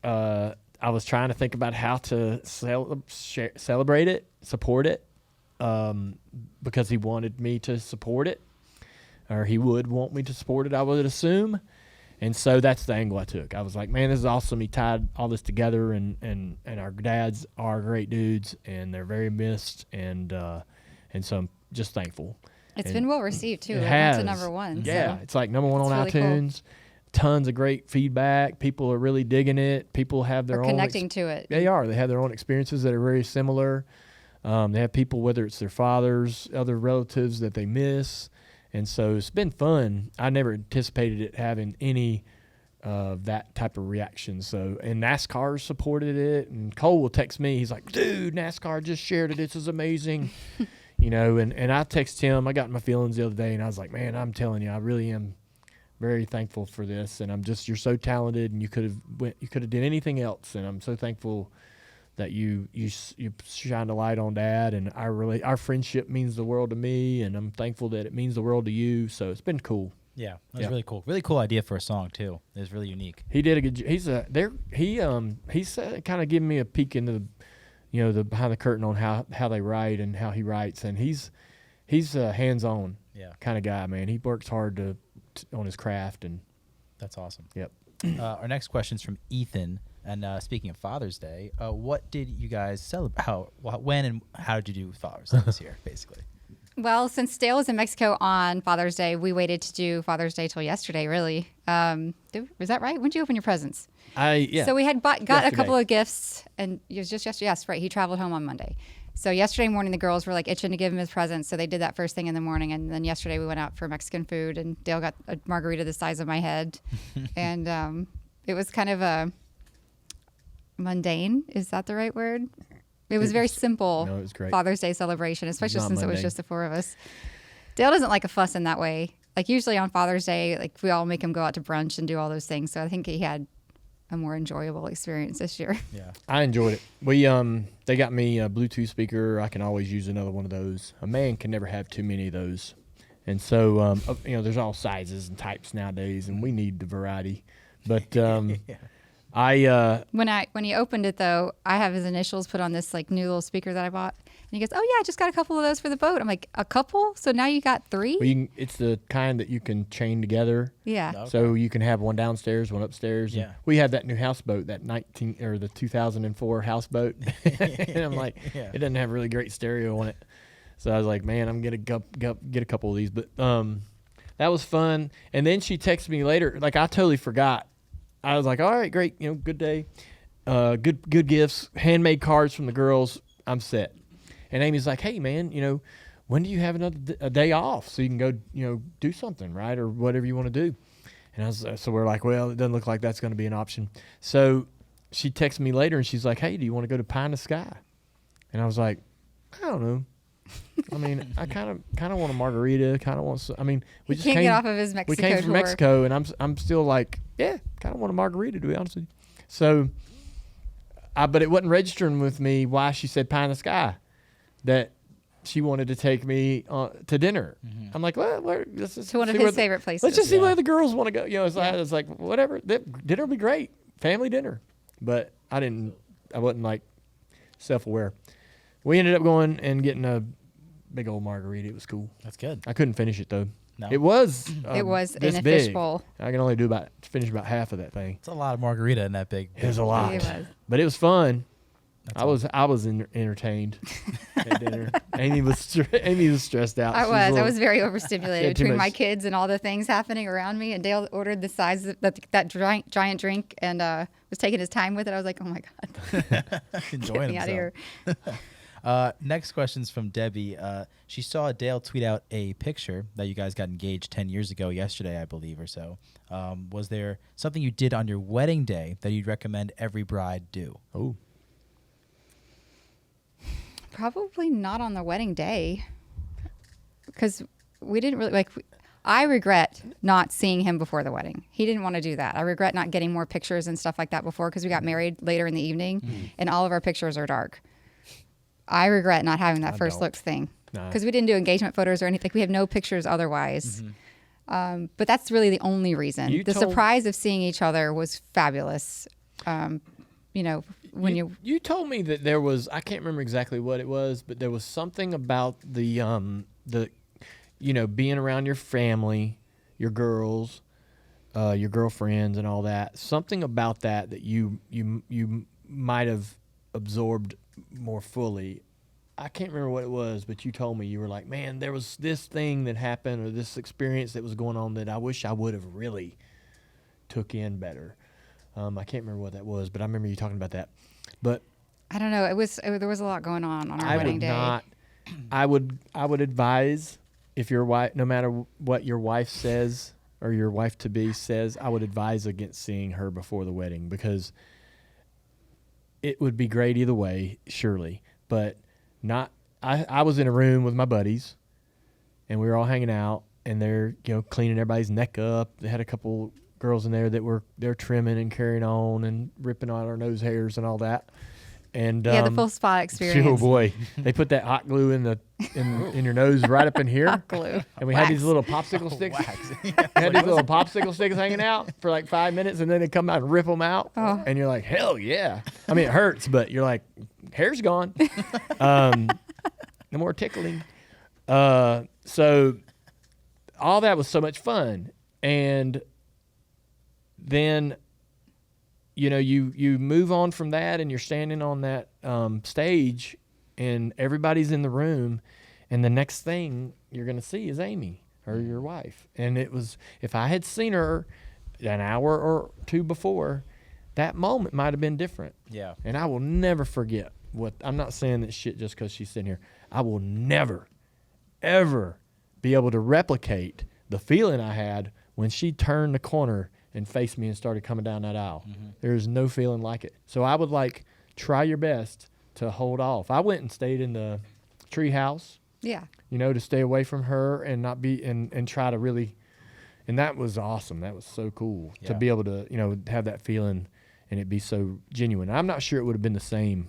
I was trying to think about how to celebrate it, support it, because he wanted me to support it, or he would want me to support it, I would assume. And so that's the angle I took. I was like, man, this is awesome. He tied all this together, and our dads are great dudes, and they're very missed, and so I'm just thankful. It's And been well received too. It It has. went to number one. Yeah, So. it's like number one on It's really cool. iTunes. Tons of great feedback. People are really digging it. People have their We're own connecting to it. They are. They have their own experiences that are very similar. They have people, whether it's their fathers, other relatives that they miss, and so it's been fun. I never anticipated it having any that type of reaction. So, and NASCAR supported it, and Cole will text me. He's like, dude, NASCAR just shared it. This is amazing. And I text him. I got in my feelings the other day, and I was like, man, I'm telling you, I really am very thankful for this, and you're so talented, and you could have did anything else, and I'm so thankful that you shined a light on Dad, and our friendship means the world to me, and I'm thankful that it means the world to you. So it's been cool. Yeah, that was Yeah. really cool. Really cool idea for a song too. It was really unique. He did a good. He's kind of giving me a peek into the behind the curtain on how they write and how he writes, and he's a hands-on Yeah, kind of guy, man. He works hard on his craft, and that's awesome. yep. Our next question is from Ethan. And speaking of Father's Day, what did you guys celebrate? When and how did you do Father's Day this year, basically? Well, since Dale was in Mexico on Father's Day, we waited to do Father's Day till yesterday, really. Was that right? When did you open your presents? Yeah. So we had got a Yesterday. couple of gifts, and it was just yesterday. Yes, right. He traveled home on Monday. So yesterday morning, the girls were like itching to give him his presents, so they did that first thing in the morning. And then yesterday we went out for Mexican food, and Dale got a margarita the size of my head. And it was kind of mundane. Is that the right word? It was very simple. No, it was great. Father's Day celebration, especially not since it was mundane. just the four of us. Dale doesn't like a fuss in that way. Like usually on Father's Day, like we all make him go out to brunch and do all those things. So I think he had a more enjoyable experience this year. Yeah. I enjoyed it. They got me a Bluetooth speaker. I can always use another one of those. A man can never have too many of those. And so, there's all sizes and types nowadays, and we need the variety. But When he opened it though, I have his initials put on this like new little speaker that I bought. And he goes, "Oh yeah, I just got a couple of those for the boat." I'm like, "A couple? So now you got 3?" well, it's the kind that you can chain together. Yeah. No. So you can have one downstairs, one upstairs. Yeah. And we had that new houseboat, that the 2004 houseboat. And I'm like, Yeah. it doesn't have really great stereo on it. So I was like, man, I'm gonna get a couple of these. But that was fun. And then she texted me later, like I totally forgot. I was like, all right, great, good day, good gifts, handmade cards from the girls. I'm set. And Amy's like, hey man, when do you have a day off so you can go, do something, right, or whatever you want to do? And so we're like, well, it doesn't look like that's going to be an option. So she texted me later and she's like, hey, do you want to go to Pie in the Sky? And I was like, I don't know. I mean, I kind of want a margarita. Kind of want. We just can't came, get off of his Mexico We came from tour. Mexico, and I'm still like, yeah, kind of want a margarita, to be honest with you. So, but it wasn't registering with me why she said Pie in the Sky, that she wanted to take me to dinner. Mm-hmm. I'm like, well, let's just To one of see his where favorite places. Let's just see Yeah. where the girls want to go. So I was like, whatever, dinner will be great, family dinner. But I wasn't like self-aware. We ended up going and getting a big old margarita. It was cool. That's good. I couldn't finish it though. No. It was. It was this in a big. fishbowl. I can only finish about half of that thing. It's a lot of margarita in that big. It was a lot, It was. but it was fun. That's I was entertained at dinner. Amy was stressed out. I was very She overstimulated had too between my much- kids and all the things happening around me. And Dale ordered the size of that giant drink and was taking his time with it. I was like, oh my God, enjoying get me out of here. Next question's from Debbie. She saw Dale tweet out a picture that you guys got engaged 10 years ago yesterday, I believe, or so. Was there something you did on your wedding day that you'd recommend every bride do? Oh, Probably not on the wedding day because we didn't really I regret not seeing him before the wedding. He didn't want to do that. I regret not getting more pictures and stuff like that before because we got married later in the evening and all of our pictures are dark. I regret not having that I first don't. looks thing Nah. because we didn't do engagement photos or anything. We have no pictures otherwise. But that's really the only reason. You The told- surprise of seeing each other was fabulous. When you told me that there was, I can't remember exactly what it was, but there was something about the being around your family, your girls, your girlfriends and all that. Something about that you might have absorbed more fully. I can't remember what it was, but you told me, you were like, man, there was this thing that happened or this experience that was going on that I wish I would have really took in better. I can't remember what that was, but I remember you talking about that. But I don't know, there was a lot going on our I wedding would day. not. I would advise, if your wife, no matter what your wife says or your wife to be says, I would advise against seeing her before the wedding because it would be great either way, surely, but not. I was in a room with my buddies, and we were all hanging out, and they're cleaning everybody's neck up. They had a couple girls in there that they're trimming and carrying on and ripping out our nose hairs and all that. And Yeah, the full spa experience. oh boy, they put that hot glue in your nose right up in here. Hot glue. And we had these Wax. little popsicle sticks. Wax. We had these little popsicle sticks hanging out for like 5 minutes, and then they come out and rip them out. Oh. And you're like, hell yeah. I mean, it hurts, but you're like, hair's gone. No more tickling. So all that was so much fun. And then you move on from that, and you're standing on that stage, and everybody's in the room, and the next thing you're going to see is Amy or your wife. And it was, if I had seen her an hour or two before, that moment might have been different. Yeah. And I will never forget I'm not saying that shit just because she's sitting here. I will never, ever be able to replicate the feeling I had when she turned the corner and faced me and started coming down that aisle. There's no feeling like it. So I would like try your best to hold off. I went and stayed in the tree house, Yeah. you know, to stay away from her and not be and try to really. And that was awesome. That was so cool to Yeah. be able to, you know, have that feeling and it be so genuine. I'm not sure it would have been the same.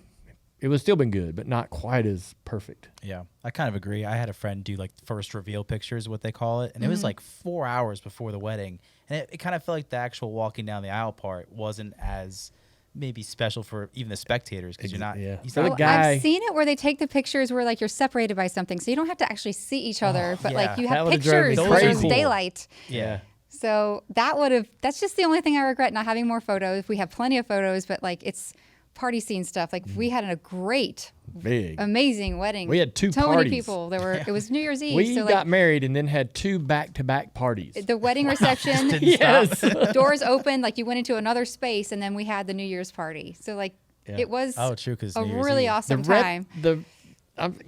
It would have still been good, but not quite as perfect. Yeah, I kind of agree. I had a friend do like first reveal pictures, what they call it, and it was like 4 hours before the wedding, and it kind of felt like the actual walking down the aisle part wasn't as maybe special for even the spectators because you're not. Yeah. He's For not the Well, guy- I've seen it where they take the pictures where like you're separated by something, so you don't have to actually see each other, but yeah. like you That have would've drove me pictures where there's crazy. daylight. Yeah. So that's just the only thing I regret, not having more photos. We have plenty of photos, but like it's party scene stuff. Like we had a great, Big. amazing wedding. We had two so parties. many people. It was New Year's Eve. We so got like married and then had 2 back-to-back parties. the wedding reception, Yes. doors opened, like you went into another space, and then we had the New Year's party. So like Yeah. it was Oh, true, 'cause a New Year's really Eve. awesome time.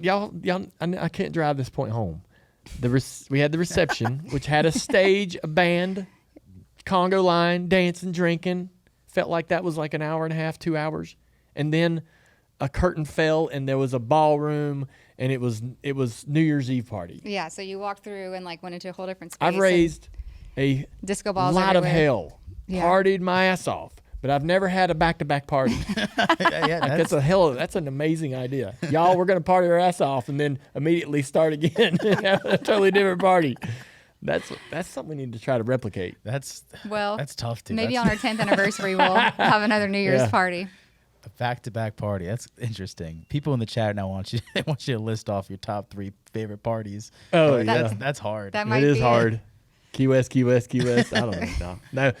Y'all, I can't drive this point home. We had the reception, which had a stage, a band, Congo line, dancing, drinking. Felt like that was like an hour and a half, 2 hours, and then a curtain fell, and there was a ballroom, and it was New Year's Eve party. Yeah, so you walked through and like went into a whole different space. I've and raised a disco balls lot of everywhere. hell, Yeah. partied my ass off, but I've never had a back-to-back party. yeah, That's an amazing idea. Y'all, we're gonna party our ass off and then immediately start again and have a totally different party. That's something we need to try to replicate. that's Well, that's tough, dude. maybe That's on our 10th anniversary, we'll have another New Year's Yeah. party. a back-to-back party. That's interesting. People in the chat now want you to list off your top 3 favorite parties. Oh, That's hard. That might It is be hard. Key West. I don't know. No,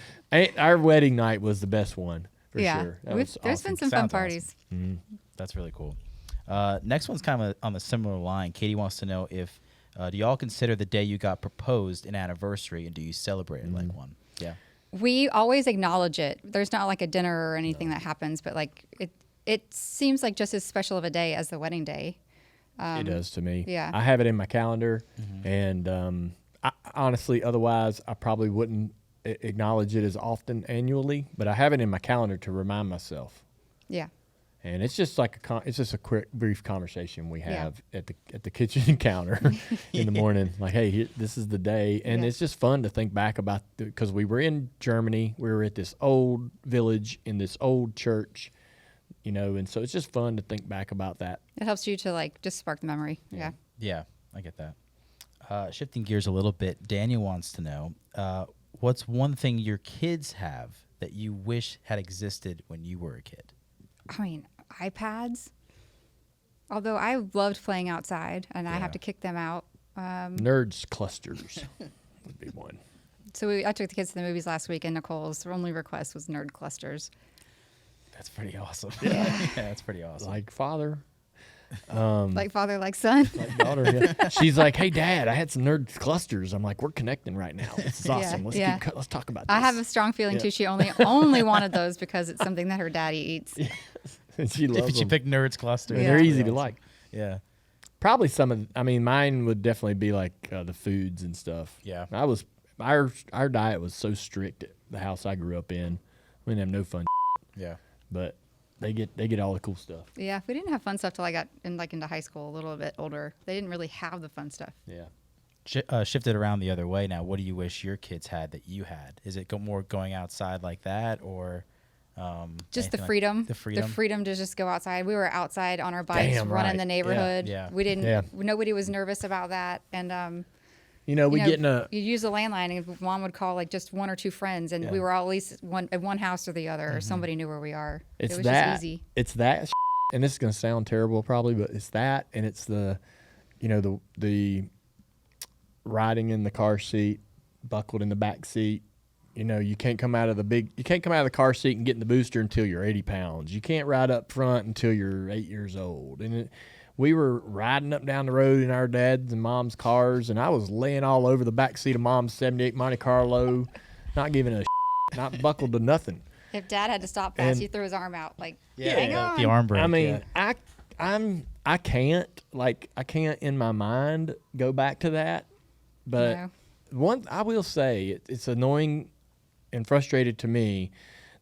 our wedding night was the best one for Yeah, sure. That We've- was there's awesome. been some fun Sounds awesome. parties. That's really cool. Next one's kind of on the similar line. Katie wants to know if do y'all consider the day you got proposed an anniversary, and do you celebrate it like one? Yeah. We always acknowledge it. There's not like a dinner or anything that happens, but like it seems like just as special of a day as the wedding day. It does to me. yeah. I have it in my calendar, and I, honestly, otherwise, I probably wouldn't acknowledge it as often annually. But I have it in my calendar to remind myself. Yeah. And it's just like it's just a quick, brief conversation we Yeah. have at the kitchen counter in the morning. Like, hey, this is the day, and Yeah. it's just fun to think back about because we were in Germany, we were at this old village in this old church, you know, and so it's just fun to think back about that. It helps you to like just spark the memory. Yeah. Yeah, I get that. Shifting gears a little bit, Daniel wants to know what's one thing your kids have that you wish had existed when you were a kid? I mean, iPads. Although I loved playing outside, and I Yeah. have to kick them out. Nerds clusters would be one. So I took the kids to the movies last week, and Nicole's only request was nerd clusters. That's pretty awesome. Yeah, that's pretty awesome. Like father, Like father, like son. like daughter. Yeah. She's like, hey, Dad, I had some nerd clusters. I'm like, we're connecting right now. This is Yeah, awesome. yeah. Let's talk about this. I have a strong feeling Yeah. too. She only wanted those because it's something that her daddy eats. And she loves if you them. pick Nerds Cluster, And Yeah. they're that's easy pretty to awesome. like. Yeah. Probably mine would definitely be like the foods and stuff. Yeah. Our diet was so strict at the house I grew up in. We didn't have no fun, Yeah. but they get all the cool stuff. Yeah, we didn't have fun stuff till I got into high school, a little bit older. They didn't really have the fun stuff. Yeah. Shifted around the other way now. What do you wish your kids had that you had? Is it more going outside like that, or Just the anything like- freedom. the freedom. The freedom to just go outside. We were outside on our bikes, Damn running right. the neighborhood. Yeah. We didn't. Yeah. Nobody was nervous about that. And We get in a you'd use a landline, and mom would call like just one or two friends, and we were all at least at one house or the other, or somebody knew where we are. it's it was that just easy. it's that and this is gonna sound terrible probably, but it's that and it's the the riding in the car seat, buckled in the back seat. You can't come out of the car seat and get in the booster until you're 80 pounds. You can't ride up front until you're 8 years old. And we were riding up down the road in our dad's and mom's cars, and I was laying all over the back seat of mom's 78 Monte Carlo, not giving a not buckled to nothing. If dad had to stop fast, And- he'd throw his arm out like, Yeah, hang on. the arm break. I mean, yeah. I can't in my mind go back to that. But No. one I will say it's annoying and frustrated to me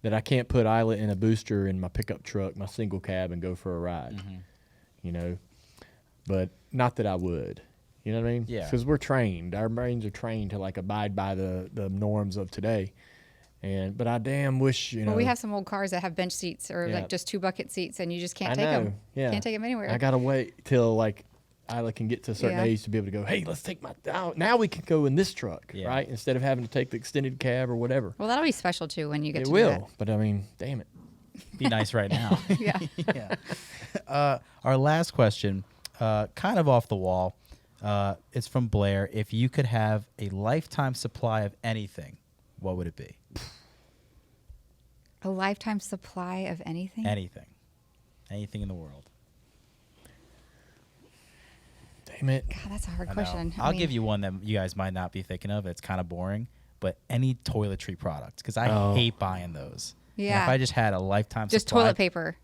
that I can't put Isla in a booster in my pickup truck, my single cab, and go for a ride. You know, but not that I would. You know what I mean? Yeah. Because we're trained. Our brains are trained to like abide by the norms of today. But I damn wish, you know. Well, we have some old cars that have bench seats or Yeah. like just 2 bucket seats, and you just can't I take know. them. Yeah. Can't take them anywhere. I gotta wait till like Isla can get to a certain Yeah. age to be able to go. Hey, let's take now we can go in this truck, Yeah. right? Instead of having to take the extended cab or whatever. Well, that'll be special too when you get It to will, but I mean, damn it. Be nice right now. do that. Yeah. yeah. Our last question, kind of off the wall. It's from Blair. If you could have a lifetime supply of anything, what would it be? A lifetime supply of anything? Anything. Anything in the world. Damn it. God, that's a hard I know. question. I'll give you one that you guys might not be thinking of. It's kind of boring, but any toiletry products, because I hate buying those. And Yeah. if I just had a lifetime just supply, toilet paper.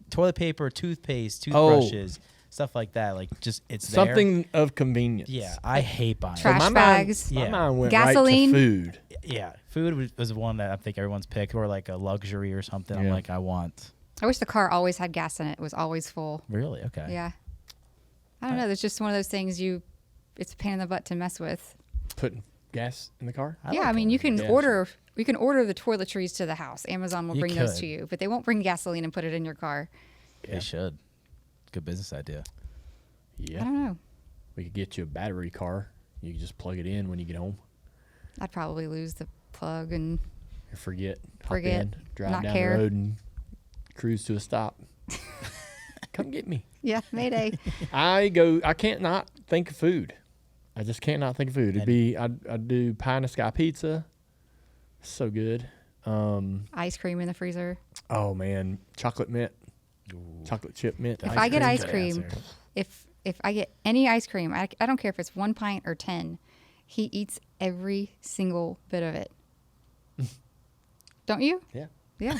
toothpaste, toothbrushes, stuff like that, like just it's there. Something of convenience. Yeah, I hate buying. Trash my mind- bags. Yeah. My mind went Gasoline. right to food. Yeah, food was one that I think everyone's picked, or like a luxury or something. I'm Yeah. like, I want. I wish the car always had gas in it. It was always full. Really? Okay. Yeah. I don't know. There's just one of those things it's a pain in the butt to mess with. Putting gas in the car. Yeah, like I mean, you can Yeah. you can order the toiletries to the house. Amazon will You bring those could. to you, but they won't bring gasoline and put it in your car. They should. Good business idea. I Yeah. don't know. We could get you a battery car. You can just plug it in when you get home. I'd probably lose the plug and Or forget. Hop Forget, in, drive not down care. the road and cruise to a stop. Come get me. yeah, Mayday. I can't not think of food. I just can't not think of food. I'd do pie in the sky pizza. So good. Ice cream in the freezer. Oh man, chocolate mint, chocolate chip mint. If I get ice Good cream, answer. if I get any ice cream, I don't care if it's 1 pint or 10. He eats every single bit of it. Don't you? Yeah. Yeah.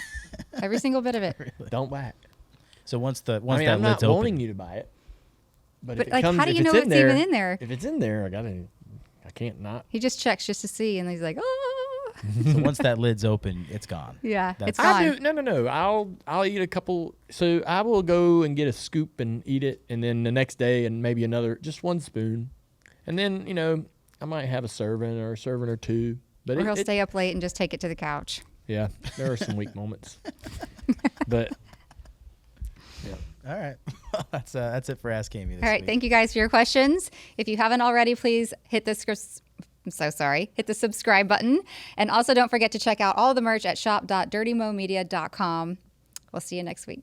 Every single bit of it. Don't buy it. So once I mean, that I'm not lid's open, wanting you to buy it. But But if it like, comes, how do if you know it's it's even in there? If it's in there, I can't not. He just checks just to see, and he's like, oh. so once that lid's open, it's gone. Yeah, That's- it's gone. No. I'll eat a couple. So I will go and get a scoop and eat it, and then the next day and maybe another, just 1 spoon, and then I might have a serving or two. But Or he'll stay up late and just take it to the couch. Yeah, there are some weak moments, but yeah. All right. That's it for Ask Amy this All right, week. thank you guys for your questions. If you haven't already, please hit the hit the subscribe button. And also don't forget to check out all the merch at shop.dirtymomedia.com. We'll see you next week.